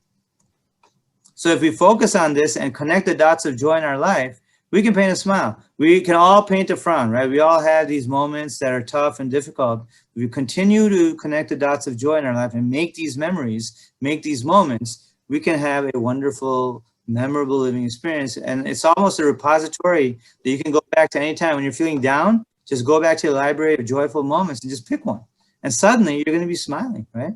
So if we focus on this and connect the dots of joy in our life, we can paint a smile. We can all paint a frown, right? We all have these moments that are tough and difficult. If we continue to connect the dots of joy in our life and make these memories, make these moments, we can have a wonderful, memorable living experience. And it's almost a repository that you can go back to anytime when you're feeling down. Just go back to the library of joyful moments and just pick one. And suddenly you're going to be smiling, right?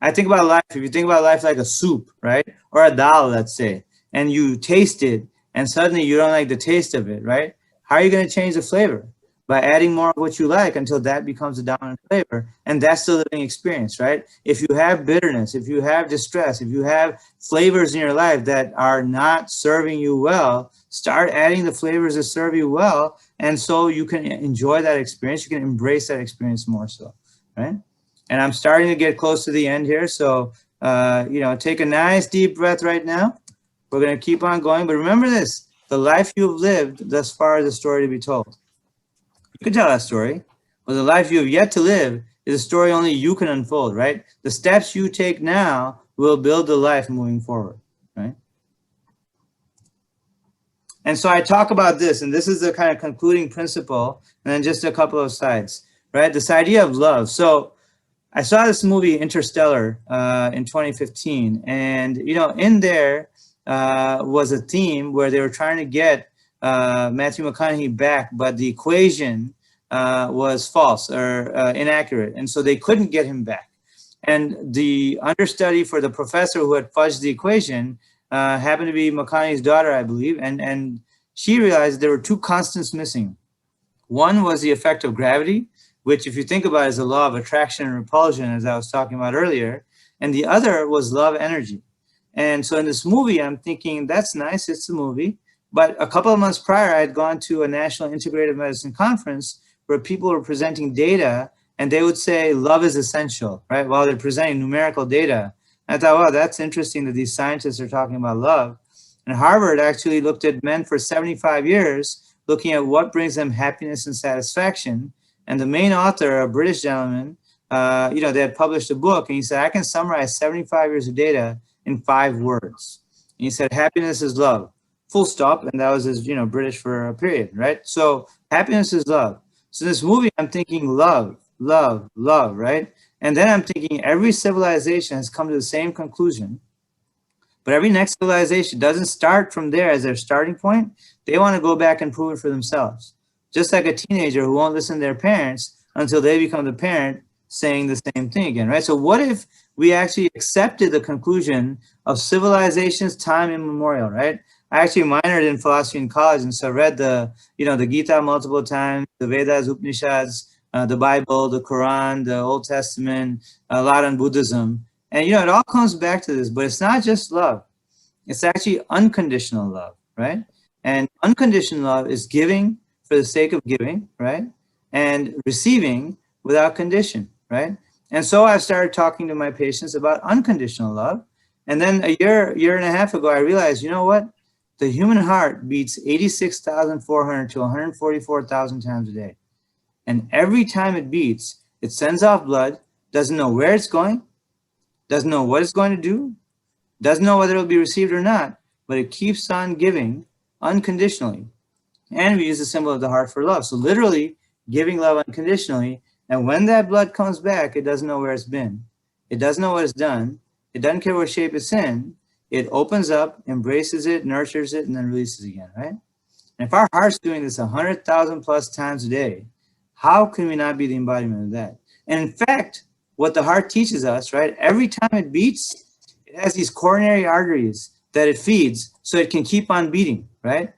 I think about life. If you think about life like a soup, right? Or a dal, let's say, and you taste it and suddenly you don't like the taste of it, right? How are you going to change the flavor? By adding more of what you like until that becomes a dominant flavor. And that's the living experience, right? If you have bitterness, if you have distress, if you have flavors in your life that are not serving you well, start adding the flavors that serve you well. And so you can enjoy that experience. You can embrace that experience more so, right? And I'm starting to get close to the end here. So, take a nice deep breath right now. We're going to keep on going. But remember this, the life you've lived thus far is a story to be told. You can tell that story, but the life you have yet to live is a story only you can unfold, right? The steps you take now will build the life moving forward, right? And so I talk about this, and this is the kind of concluding principle, and then just a couple of slides, right? This idea of love. So I saw this movie Interstellar in 2015, and in there was a theme where they were trying to get Matthew McConaughey back, but the equation was false or inaccurate, and so they couldn't get him back. And the understudy for the professor who had fudged the equation happened to be McConaughey's daughter, I believe, and she realized there were two constants missing. One was the effect of gravity, which if you think about it is the law of attraction and repulsion, as I was talking about earlier, and the other was love energy. And so in this movie, I'm thinking, that's nice, it's a movie. But a couple of months prior, I had gone to a National Integrative Medicine conference where people were presenting data and they would say love is essential, right? While they're presenting numerical data. And I thought, wow, that's interesting that these scientists are talking about love. And Harvard actually looked at men for 75 years, looking at what brings them happiness and satisfaction. And the main author, a British gentleman, they had published a book and he said, I can summarize 75 years of data in 5 words. And he said, happiness is love. Full stop, and that was his, British for a period, right? So happiness is love. So this movie, I'm thinking love, love, love, right? And then I'm thinking every civilization has come to the same conclusion, but every next civilization doesn't start from there as their starting point. They want to go back and prove it for themselves. Just like a teenager who won't listen to their parents until they become the parent saying the same thing again, right? So what if we actually accepted the conclusion of civilizations time immemorial, right? I actually minored in philosophy in college, and so I read the Gita multiple times, the Vedas, Upanishads, the Bible, the Quran, the Old Testament, a lot on Buddhism. And, it all comes back to this, but it's not just love. It's actually unconditional love, right? And unconditional love is giving for the sake of giving, right? And receiving without condition, right? And so I've started talking to my patients about unconditional love. And then a year and a half ago, I realized, you know what? The human heart beats 86,400 to 144,000 times a day. And every time it beats, it sends off blood, doesn't know where it's going, doesn't know what it's going to do, doesn't know whether it'll be received or not, but it keeps on giving unconditionally. And we use the symbol of the heart for love. So literally giving love unconditionally. And when that blood comes back, it doesn't know where it's been. It doesn't know what it's done. It doesn't care what shape it's in. It opens up, embraces it, nurtures it, and then releases again, right? And if our heart's doing this 100,000 plus times a day, how can we not be the embodiment of that? And in fact, what the heart teaches us, right? Every time it beats, it has these coronary arteries that it feeds so it can keep on beating, right?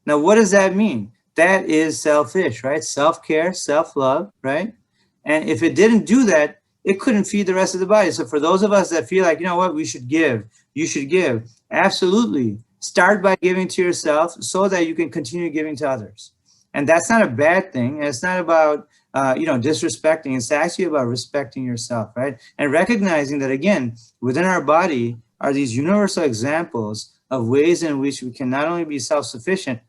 Now, what does that mean? That is selfish, right? Self-care, self-love, right? And if it didn't do that, it couldn't feed the rest of the body. So for those of us that feel like, you know what, we should give, you should give. Absolutely. Start by giving to yourself so that you can continue giving to others. And that's not a bad thing. It's not about, disrespecting. It's actually about respecting yourself, right? And recognizing that, again, within our body are these universal examples of ways in which we can not only be self-sufficient,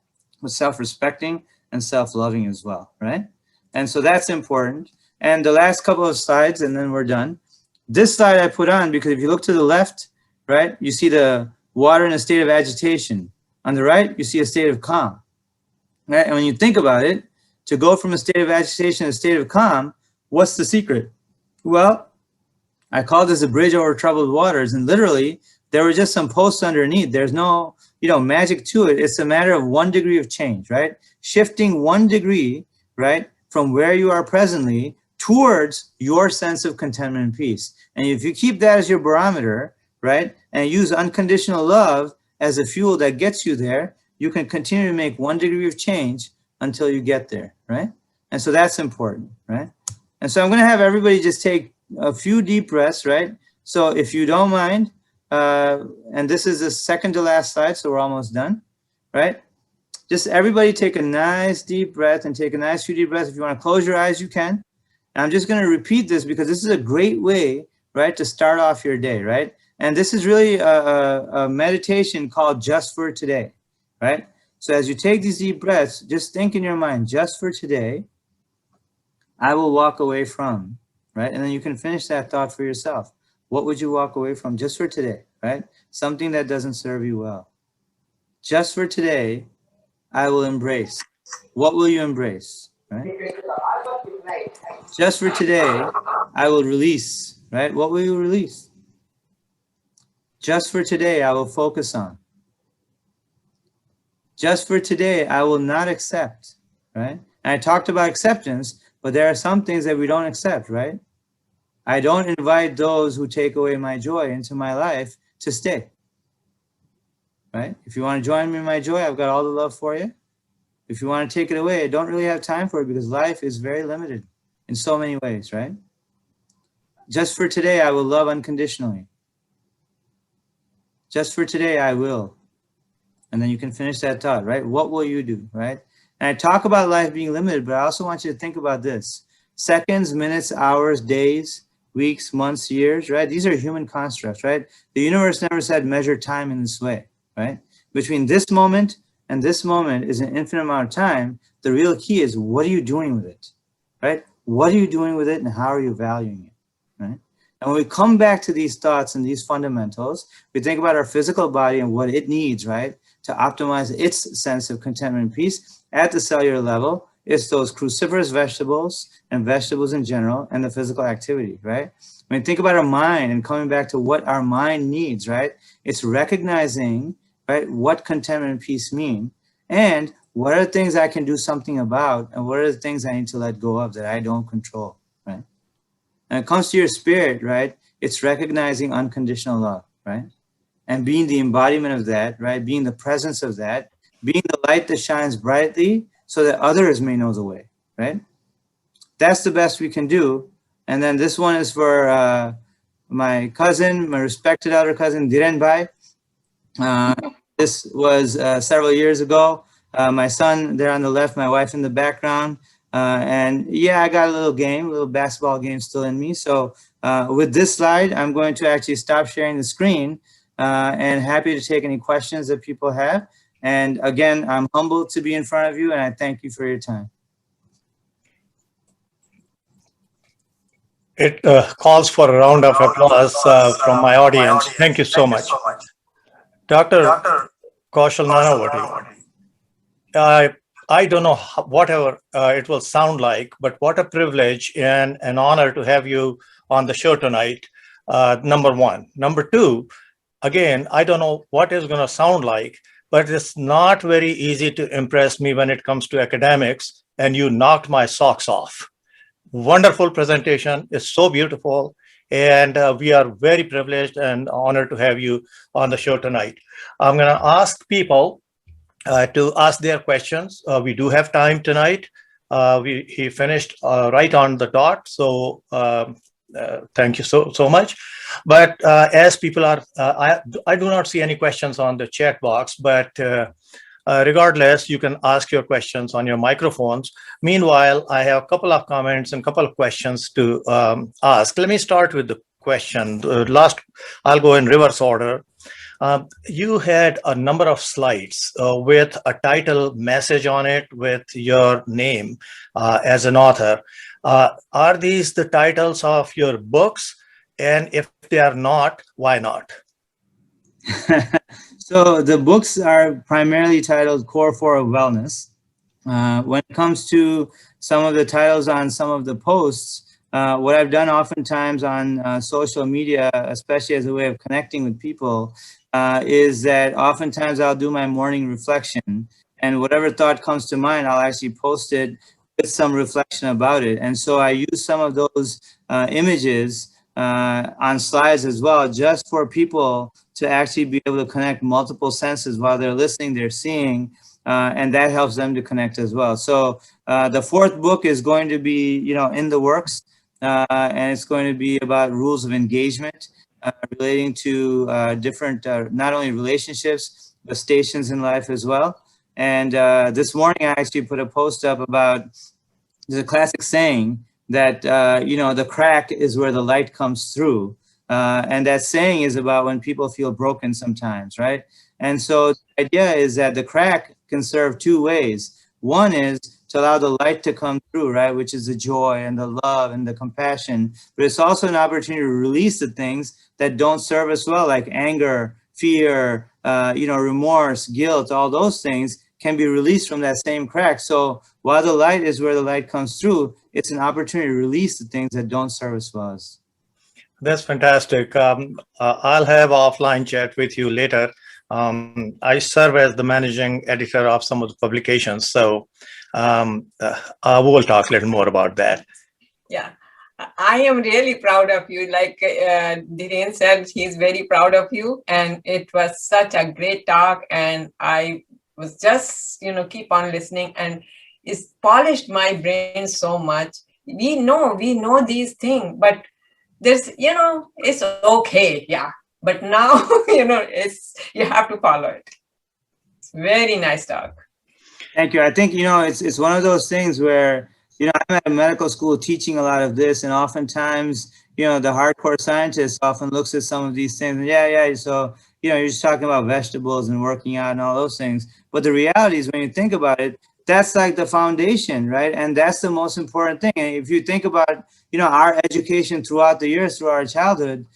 but self-respecting and self-loving as well, right? And so that's important. And the last couple of slides, and then we're done. This slide I put on because if you look to the left, right, you see the water in a state of agitation. On the right, you see a state of calm. Right? And when you think about it, to go from a state of agitation to a state of calm, what's the secret? Well, I call this a bridge over troubled waters. And literally, there were just some posts underneath. There's no, magic to it. It's a matter of 1 degree of change, right? Shifting 1 degree, right, from where you are presently towards your sense of contentment and peace. And if you keep that as your barometer, right, and use unconditional love as a fuel that gets you there, you can continue to make 1 degree of change until you get there, right? And so that's important, right? And so I'm going to have everybody just take a few deep breaths, right? So if you don't mind, and this is the second to last slide, so we're almost done, right? Just everybody take a nice deep breath and take a nice few deep breaths. If you want to close your eyes, you can. And I'm just going to repeat this because this is a great way, right, to start off your day, right? And this is really a meditation called Just for Today, right? So as you take these deep breaths, just think in your mind, just for today, I will walk away from, right? And then you can finish that thought for yourself. What would you walk away from just for today, right? Something that doesn't serve you well. Just for today, I will embrace. What will you embrace, right? Just for today, I will release, right? What will you release? Just for today, I will focus on. Just for today, I will not accept, right? And I talked about acceptance, but there are some things that we don't accept, right? I don't invite those who take away my joy into my life to stay, right? If you want to join me in my joy, I've got all the love for you. If you want to take it away, I don't really have time for it because life is very limited in so many ways, right? Just for today, I will love unconditionally. Just for today, I will. And then you can finish that thought, right? What will you do, right? And I talk about life being limited, but I also want you to think about this. Seconds, minutes, hours, days, weeks, months, years, right? These are human constructs, right? The universe never said measure time in this way, right? Between this moment and this moment is an infinite amount of time. The real key is what are you doing with it, right? What are you doing with it and how are you valuing it, right? And when we come back to these thoughts and these fundamentals, we think about our physical body and what it needs, right? To optimize its sense of contentment and peace at the cellular level. It's those cruciferous vegetables and vegetables in general and the physical activity, right? When we think about our mind and coming back to what our mind needs, right? It's recognizing, right, what contentment and peace mean and what are the things I can do something about and what are the things I need to let go of that I don't control, right? And it comes to your spirit, right? It's recognizing unconditional love, right? And being the embodiment of that, right? Being the presence of that, being the light that shines brightly so that others may know the way, right? That's the best we can do. And then this one is for my cousin, my respected elder cousin, Dhiren Bhai. This was several years ago. My son there on the left, my wife in the background. And yeah, I got a little basketball game still in me. So with this slide, I'm going to actually stop sharing the screen and happy to take any questions that people have. And again, I'm humbled to be in front of you and I thank you for your time. It calls for a round of applause from my audience. Thank you so much. Dr. Kaushal Nanavati, I don't know whatever it will sound like, but what a privilege and an honor to have you on the show tonight. Number one. Number two, again, I don't know what it's going to sound like, but it's not very easy to impress me when it comes to academics, and you knocked my socks off. Wonderful presentation. It's so beautiful. And we are very privileged and honored to have you on the show tonight. I'm going to ask people to ask their questions. We do have time tonight. He finished right on the dot. So thank you so much. But as people are, I do not see any questions on the chat box, but regardless, you can ask your questions on your microphones. Meanwhile, I have a couple of comments and a couple of questions to ask. Let me start with the question. I'll go in reverse order. You had a number of slides with a title message on it with your name as an author. Are these the titles of your books? And if they are not, why not? So the books are primarily titled Core 4 of Wellness. When it comes to some of the titles on some of the posts, what I've done oftentimes on social media, especially as a way of connecting with people, is that oftentimes I'll do my morning reflection, and whatever thought comes to mind, I'll actually post it with some reflection about it. And so I use some of those images on slides as well, just for people to actually be able to connect multiple senses while they're listening, they're seeing, and that helps them to connect as well. So the fourth book is going to be, in the works, and it's going to be about rules of engagement relating to different, not only relationships, but stations in life as well. And this morning, I actually put a post up about, there's a classic saying that, the crack is where the light comes through. And that saying is about when people feel broken sometimes, right? And so the idea is that the crack can serve two ways. One is to allow the light to come through, right? Which is the joy and the love and the compassion. But it's also an opportunity to release the things that don't serve us well, like anger, fear, remorse, guilt. All those things can be released from that same crack. So while the light is where the light comes through, it's an opportunity to release the things that don't serve us well. That's fantastic. I'll have offline chat with you later. I serve as the managing editor of some of the publications, so we'll talk a little more about that. Yeah, I am really proud of you. Like Dhiren said, he's very proud of you, and it was such a great talk. And I was just, keep on listening, and it's polished my brain so much. We know these things, but there's, it's okay. Yeah. But now, you have to follow it. It's very nice talk. Thank you. I think, it's one of those things where, I'm at a medical school teaching a lot of this, and oftentimes, the hardcore scientist often looks at some of these things and so, you're just talking about vegetables and working out and all those things. But the reality is, when you think about it, that's like the foundation, right? And that's the most important thing. And if you think about, our education throughout the years, through our childhood,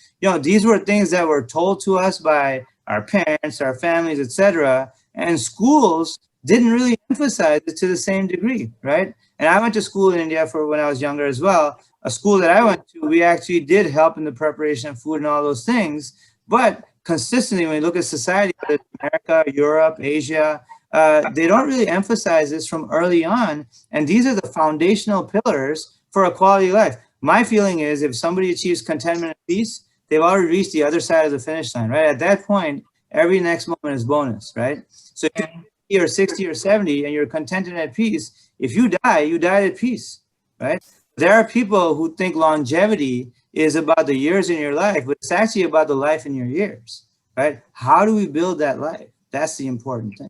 these were things that were told to us by our parents, our families, etc. And schools didn't really emphasize it to the same degree, right? And I went to school in India for when I was younger as well. A school that I went to, we actually did help in the preparation of food and all those things. But consistently, when you look at society, whether it's America, Europe, Asia, they don't really emphasize this from early on. And these are the foundational pillars for a quality life. My feeling is, if somebody achieves contentment and peace, they've already reached the other side of the finish line, right? At that point, every next moment is bonus, right? So if you're 60 or 70 and you're content and at peace, if you died at peace, right? There are people who think longevity is about the years in your life, but it's actually about the life in your years, right? How do we build that life? That's the important thing.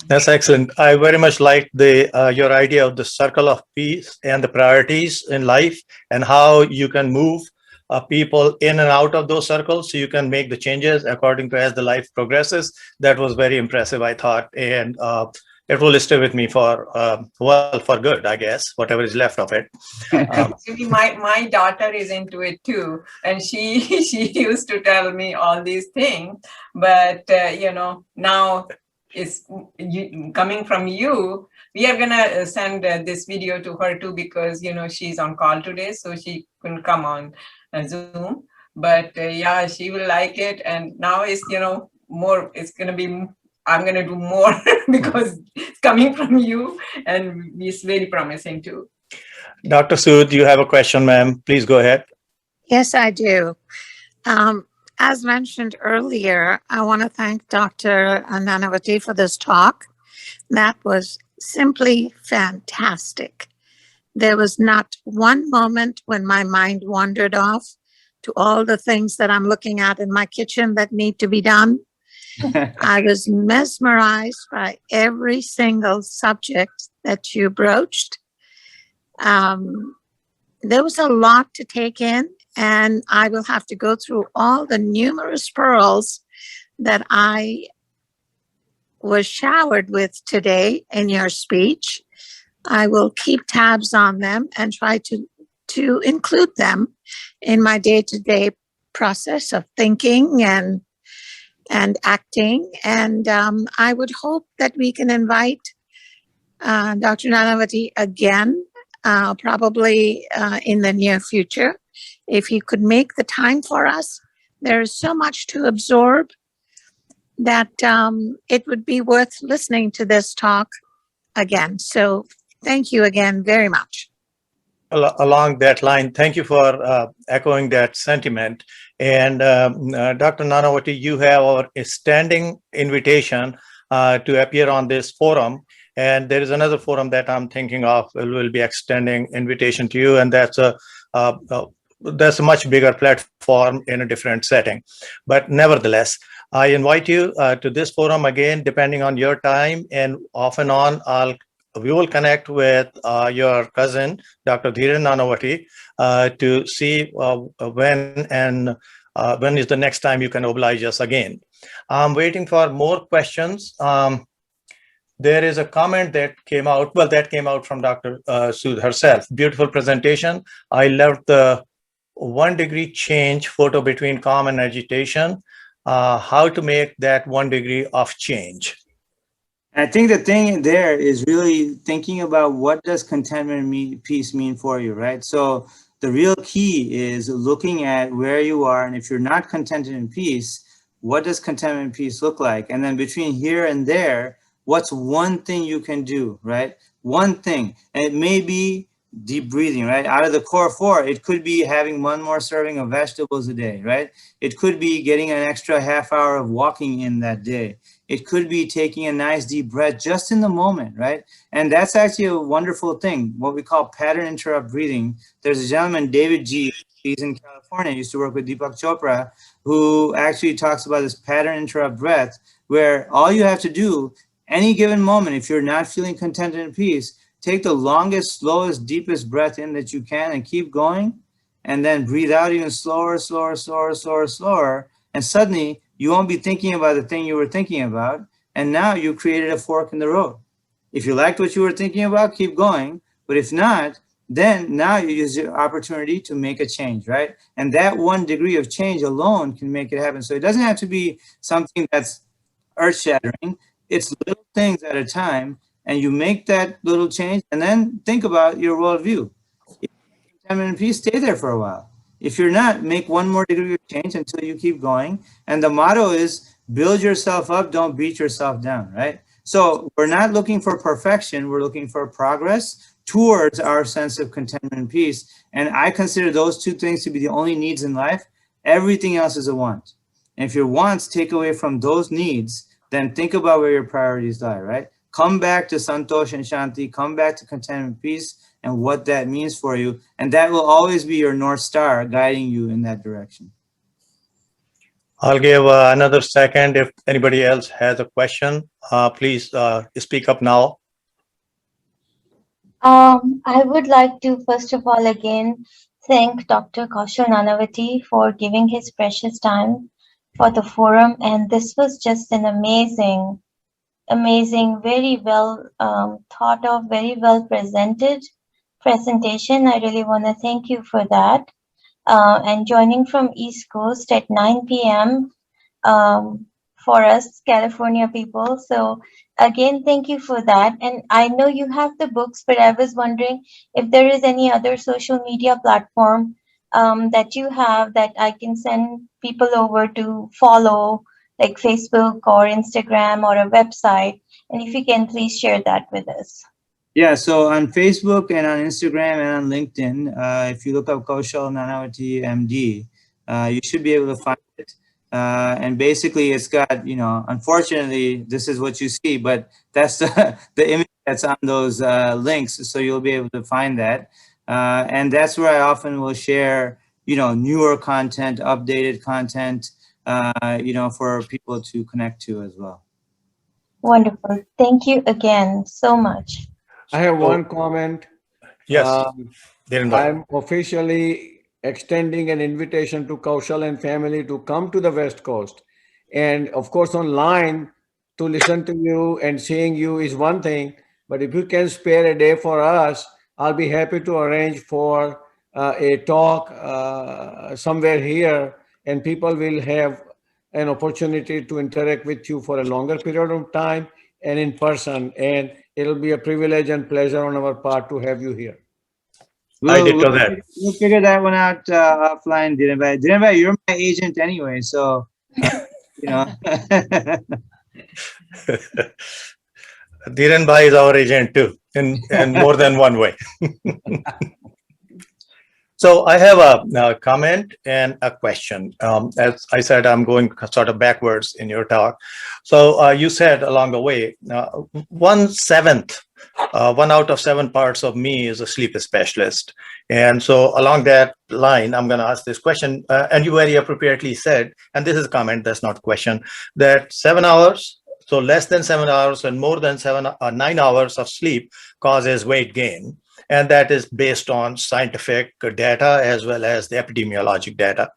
That's excellent. I very much like your idea of the circle of peace and the priorities in life, and how you can move people in and out of those circles so you can make the changes according to as the life progresses. That was very impressive, I thought, and it will stay with me for good, I guess, whatever is left of it. Actually, my daughter is into it too, and she used to tell me all these things, but now is coming from you. We are gonna send this video to her too, because she's on call today, so she couldn't come on Zoom. But yeah, she will like it. And now it's more. It's gonna be. I'm gonna do more because it's coming from you, and it's very promising too. Dr. Sood, you have a question, ma'am. Please go ahead. Yes, I do. As mentioned earlier, I want to thank Dr. Nanavati for this talk. That was simply fantastic. There was not one moment when my mind wandered off to all the things that I'm looking at in my kitchen that need to be done. I was mesmerized by every single subject that you broached. There was a lot to take in, and I will have to go through all the numerous pearls that I was showered with today in your speech. I will keep tabs on them and try to include them in my day-to-day process of thinking and acting. And I would hope that we can invite Dr. Nanavati again, probably in the near future. If he could make the time for us, there is so much to absorb that it would be worth listening to this talk again. So thank you again very much. Along that line, thank you for echoing that sentiment. And Dr. Nanavati, you have a standing invitation to appear on this forum. And there is another forum that I'm thinking of. Will be extending invitation to you, and that's a much bigger platform in a different setting. But nevertheless, I invite you to this forum again, depending on your time, and off and on, we will connect with your cousin, Dr. Dhiren Nanavati, to see when is the next time you can oblige us again. I'm waiting for more questions. There is a comment that came out. Well, that came out from Dr. Sood herself. Beautiful presentation. I loved the 1 degree change photo between calm and agitation. How to make that 1 degree of change. I think the thing there is really thinking about what does contentment and peace mean for you, right? So the real key is looking at where you are, and if you're not contented in peace, what does contentment and peace look like? And then between here and there, what's one thing you can do, right? One thing, and it may be deep breathing, right? Out of the core 4, it could be having 1 more serving of vegetables a day, right? It could be getting an extra half hour of walking in that day. It could be taking a nice deep breath just in the moment, right? And that's actually a wonderful thing, what we call pattern interrupt breathing. There's a gentleman, David G., he's in California, used to work with Deepak Chopra, who actually talks about this pattern interrupt breath, where all you have to do, any given moment, if you're not feeling contented and peace, take the longest, slowest, deepest breath in that you can and keep going, and then breathe out even slower, slower, slower, slower, slower, and suddenly you won't be thinking about the thing you were thinking about, and now you created a fork in the road. If you liked what you were thinking about, keep going, but if not, then now you use your opportunity to make a change, right? And that 1 degree of change alone can make it happen. So it doesn't have to be something that's earth-shattering. It's little things at a time, and you make that little change, and then think about your worldview. If you're content and peace, stay there for a while. If you're not, make 1 more degree of change until you keep going. And the motto is build yourself up, don't beat yourself down, right? So we're not looking for perfection, we're looking for progress towards our sense of contentment and peace. And I consider those 2 things to be the only needs in life. Everything else is a want. And if your wants take away from those needs, then think about where your priorities lie, right? Come back to Santosh and Shanti, come back to contentment and peace and what that means for you. And that will always be your North Star guiding you in that direction. I'll give another second. If anybody else has a question, please speak up now. I would like to, first of all, again, thank Dr. Kaushal Nanavati for giving his precious time for the forum. And this was just an amazing, very well thought of, very well presented presentation. I really want to thank you for that. And joining from East Coast at 9 p.m. for us California people. So again, thank you for that. And I know you have the books, but I was wondering if there is any other social media platform that you have that I can send people over to follow, like Facebook or Instagram or a website. And if you can please share that with us. Yeah, so on Facebook and on Instagram and on LinkedIn, if you look up Kaushal Nanavati MD, you should be able to find it. And basically it's got, you know, unfortunately, this is what you see, but that's the image that's on those links. So you'll be able to find that. And that's where I often will share, you know, newer content, updated content, you know, for people to connect to as well. Wonderful. Thank you again so much. I have So- one comment. Yes, Um, Dhiren bhai. I'm officially extending an invitation to Kaushal and family to come to the West Coast. And of course, online to listen to you and seeing you is one thing, but if you can spare a day for us, I'll be happy to arrange for a talk somewhere here, and people will have an opportunity to interact with you for a longer period of time and in person. And it'll be a privilege and pleasure on our part to have you here. I did tell that. We'll figure that one out offline, Dhiren bhai. Dhiren bhai, you're my agent anyway, so you know. Dhiren bhai is our agent too, in more than one way. So I have a comment and a question. As I said, I'm going sort of backwards in your talk. So you said along the way, 1/7, 1 out of 7 parts of me is a sleep specialist. And so along that line, I'm going to ask this question. And you very appropriately said, and this is a comment, that's not a question, that 7 hours, so less than 7 hours and more than 9 hours of sleep causes weight gain. And that is based on scientific data as well as the epidemiologic data.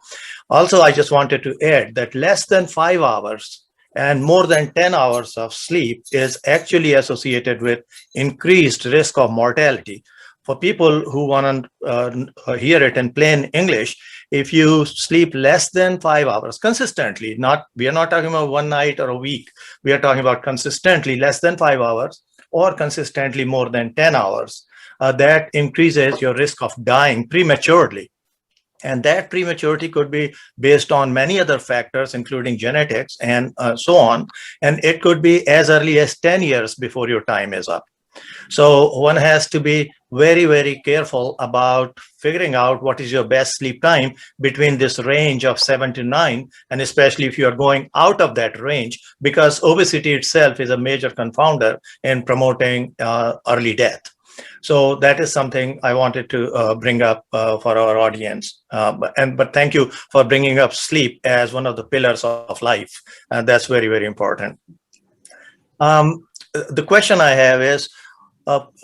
Also, I just wanted to add that less than 5 hours and more than 10 hours of sleep is actually associated with increased risk of mortality. For people who want to hear it in plain English, if you sleep less than 5 hours consistently, we are not talking about one night or a week, we are talking about consistently less than 5 hours or consistently more than 10 hours, that increases your risk of dying prematurely. And that prematurity could be based on many other factors, including genetics and so on. And it could be as early as 10 years before your time is up. So one has to be very, very careful about figuring out what is your best sleep time between this range of 7 to 9, and especially if you are going out of that range, because obesity itself is a major confounder in promoting early death. So that is something I wanted to bring up for our audience. But thank you for bringing up sleep as one of the pillars of life. And that's very, very important. The question I have is,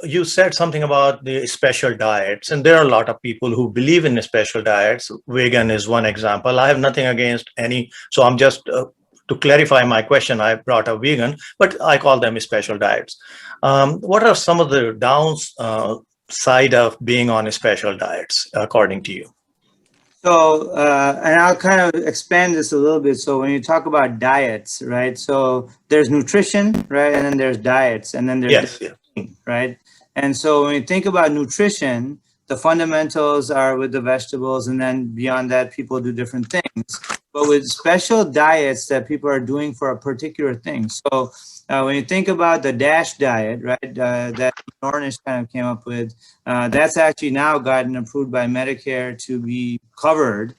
you said something about the special diets, and there are a lot of people who believe in the special diets. Vegan is one example. I have nothing against any, so I'm just to clarify my question, I brought up vegan, but I call them special diets. What are some of the downside of being on special diets, according to you? So, and I'll kind of expand this a little bit. So when you talk about diets, right? So there's nutrition, right? And then there's diets, and then there's right? And so when you think about nutrition, the fundamentals are with the vegetables, and then beyond that, people do different things. But with special diets that people are doing for a particular thing. So when you think about the DASH diet, right, that Ornish kind of came up with, that's actually now gotten approved by Medicare to be covered.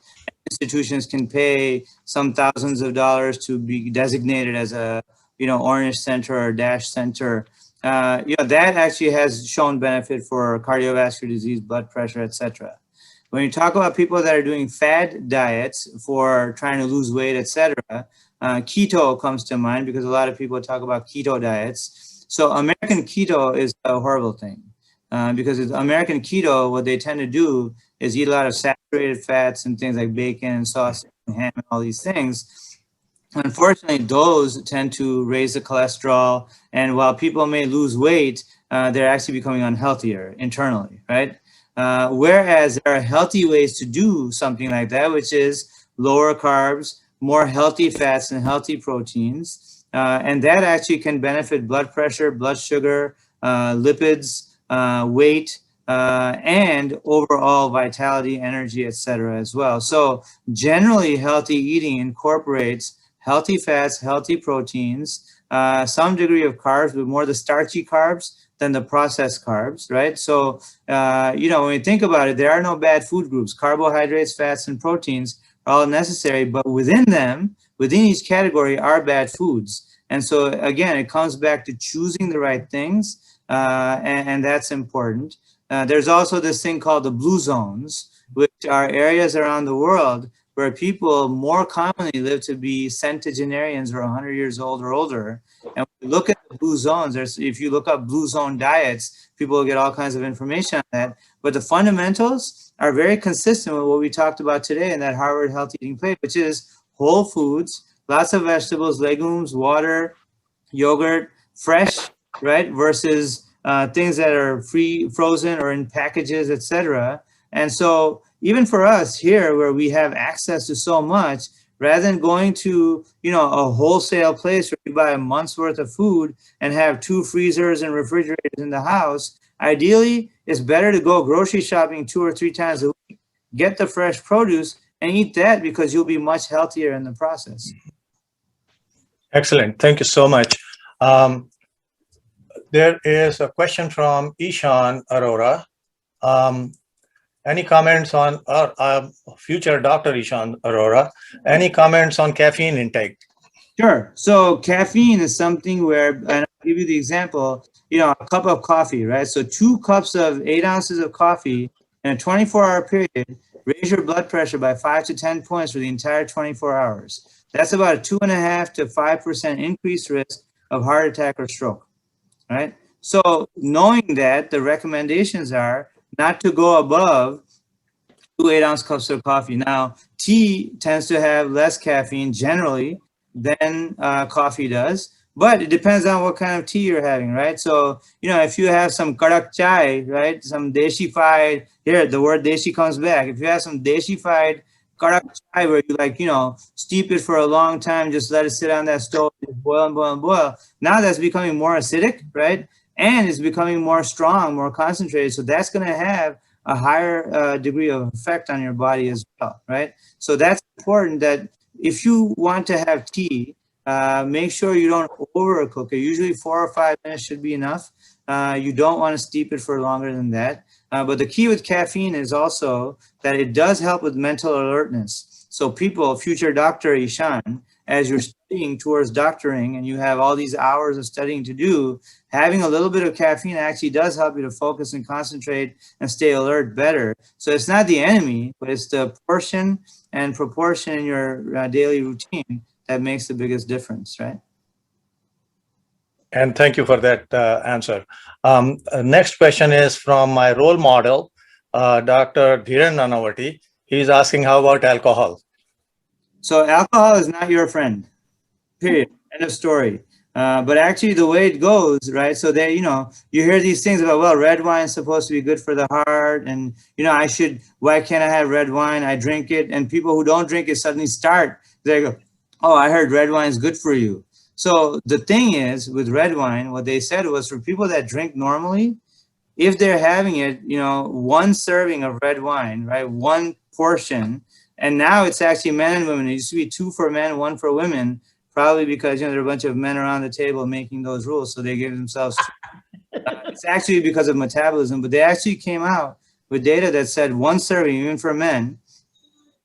Institutions can pay some thousands of dollars to be designated as a, Ornish center or DASH center. That actually has shown benefit for cardiovascular disease, blood pressure, etc. When you talk about people that are doing fad diets for trying to lose weight, etc., keto comes to mind because a lot of people talk about keto diets. So American keto is a horrible thing because with American keto, what they tend to do is eat a lot of saturated fats and things like bacon and sausage and ham and all these things. Unfortunately, those tend to raise the cholesterol, and while people may lose weight, they're actually becoming unhealthier internally, right? Whereas there are healthy ways to do something like that, which is lower carbs, more healthy fats and healthy proteins. And that actually can benefit blood pressure, blood sugar, lipids, weight, and overall vitality, energy, etc. as well. So generally, healthy eating incorporates healthy fats, healthy proteins, some degree of carbs, but more the starchy carbs than the processed carbs, right? So, when we think about it, there are no bad food groups. Carbohydrates, fats, and proteins are all necessary, but within them, within each category are bad foods. And so, again, it comes back to choosing the right things, and that's important. There's also this thing called the blue zones, which are areas around the world where people more commonly live to be centenarians or 100 years old or older. And when you look at the blue zones, if you look up blue zone diets, people will get all kinds of information on that. But the fundamentals are very consistent with what we talked about today in that Harvard Healthy Eating Plate, which is whole foods, lots of vegetables, legumes, water, yogurt, fresh, right? Versus things that are frozen or in packages, etc. And so even for us here, where we have access to so much, rather than going to, a wholesale place where you buy a month's worth of food and have 2 freezers and refrigerators in the house, ideally, it's better to go grocery shopping 2 or 3 times a week, get the fresh produce and eat that, because you'll be much healthier in the process. Excellent. Thank you so much. There is a question from Ishan Arora. Any comments on future Dr. Ishan Arora? Any comments on caffeine intake? Sure. So caffeine is something where, and I'll give you the example, a cup of coffee, right? So 2 cups of 8 ounces of coffee in a 24-hour period raise your blood pressure by 5 to 10 points for the entire 24 hours. That's about a 2.5 to 5% increased risk of heart attack or stroke, right? So knowing that, the recommendations are not to go above 2 8-ounce cups of coffee. Now, tea tends to have less caffeine generally than coffee does, but it depends on what kind of tea you're having, right? So, if you have some kadak chai, right, some deshified, here, the word deshi comes back. If you have some deshified kadak chai where you steep it for a long time, just let it sit on that stove, boil and boil and boil. Now that's becoming more acidic, right? And it's becoming more strong, more concentrated. So that's going to have a higher degree of effect on your body as well, right? So that's important, that if you want to have tea, make sure you don't overcook it. Usually 4 or 5 minutes should be enough. You don't want to steep it for longer than that. But the key with caffeine is also that it does help with mental alertness. So people, future Dr. Ishan, as you're studying towards doctoring and you have all these hours of studying to do, having a little bit of caffeine actually does help you to focus and concentrate and stay alert better. So it's not the enemy, but it's the portion and proportion in your daily routine that makes the biggest difference, right? And thank you for that answer. Next question is from my role model, Dr. Kaushal Nanavati. He's asking, how about alcohol? So alcohol is not your friend, period, end of story. But actually the way it goes, right? So there, you hear these things about, well, red wine is supposed to be good for the heart. And, why can't I have red wine? I drink it. And people who don't drink it suddenly start, they go, oh, I heard red wine is good for you. So the thing is with red wine, what they said was for people that drink normally, if they're having it, 1 serving of red wine, right? 1 portion. And now it's actually men and women. It used to be 2 for men, 1 for women, probably because, there are a bunch of men around the table making those rules. So they give themselves, it's actually because of metabolism, but they actually came out with data that said 1 serving, even for men,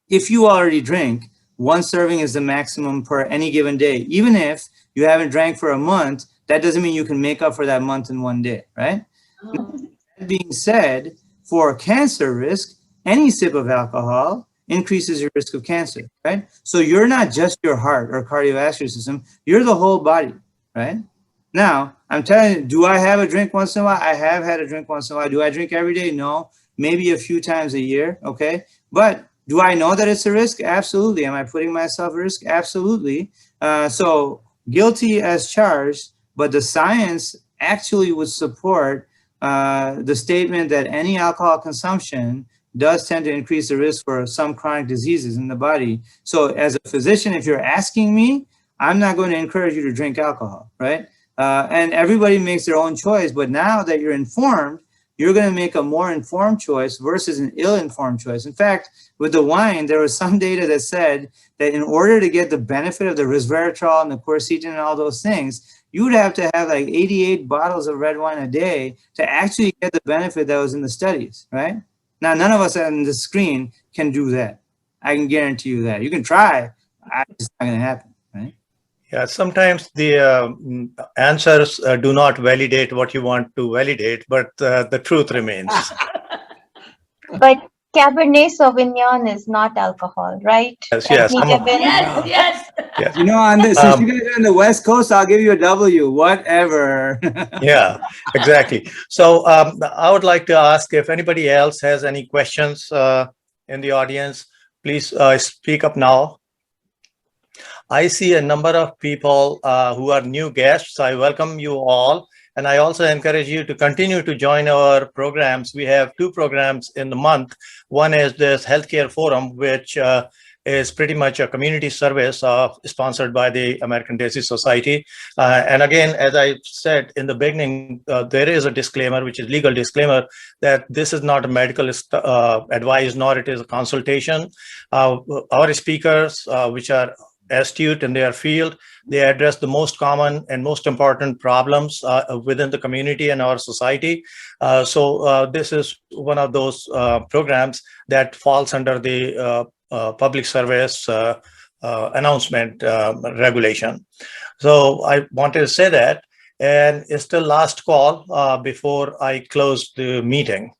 if you already drink, 1 serving is the maximum per any given day. Even if you haven't drank for a month, that doesn't mean you can make up for that month in 1 day, right? That being said, for cancer risk, any sip of alcohol increases your risk of cancer, right? So you're not just your heart or cardiovascular system, you're the whole body, right? Now, I'm telling you, do I have a drink once in a while? I have had a drink once in a while. Do I drink every day? No, maybe a few times a year, okay? But do I know that it's a risk? Absolutely. Am I putting myself at risk? Absolutely. So guilty as charged, but the science actually would support the statement that any alcohol consumption does tend to increase the risk for some chronic diseases in the body. So as a physician, if you're asking me, I'm not going to encourage you to drink alcohol, right? And everybody makes their own choice, but now that you're informed, you're going to make a more informed choice versus an ill-informed choice. In fact, with the wine, there was some data that said that in order to get the benefit of the resveratrol and the quercetin and all those things, you would have to have like 88 bottles of red wine a day to actually get the benefit that was in the studies, right? Now, none of us on the screen can do that. I can guarantee you that. You can try, it's not going to happen, right? Yeah, sometimes the answers do not validate what you want to validate, but the truth remains. But Cabernet Sauvignon is not alcohol, right? Yes, yes. Anthony Gibbons? Yes. Yes. You know, on this, since you guys are on the West Coast, I'll give you a W, whatever. Yeah, exactly. So I would like to ask if anybody else has any questions in the audience, please speak up now. I see a number of people who are new guests. I welcome you all. And I also encourage you to continue to join our programs. We have 2 programs in the month. One is this Healthcare Forum, which is pretty much a community service sponsored by the American Disease Society. And again, as I said in the beginning, there is a disclaimer, which is legal disclaimer, that this is not a medical advice, nor it is a consultation. Our speakers, which are astute in their field, they address the most common and most important problems within the community and our society. So this is one of those programs that falls under the public service announcement regulation. So I wanted to say that, and it's the last call before I close the meeting.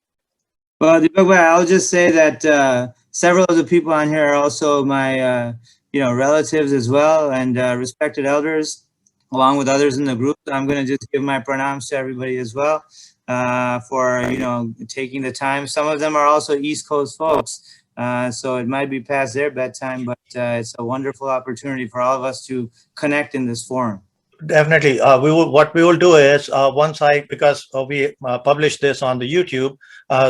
Well, I'll just say that several of the people on here are also my relatives as well, and respected elders, along with others in the group. I'm going to just give my pranams to everybody as well for taking the time. Some of them are also East Coast folks, so it might be past their bedtime, but it's a wonderful opportunity for all of us to connect in this forum. Definitely. What we will do is because we publish this on the YouTube.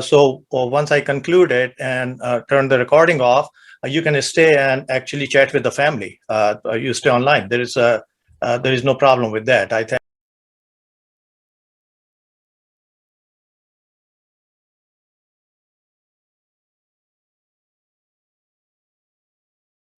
So once I conclude it and turn the recording off, you can stay and actually chat with the family. You stay online. There is no problem with that. I think.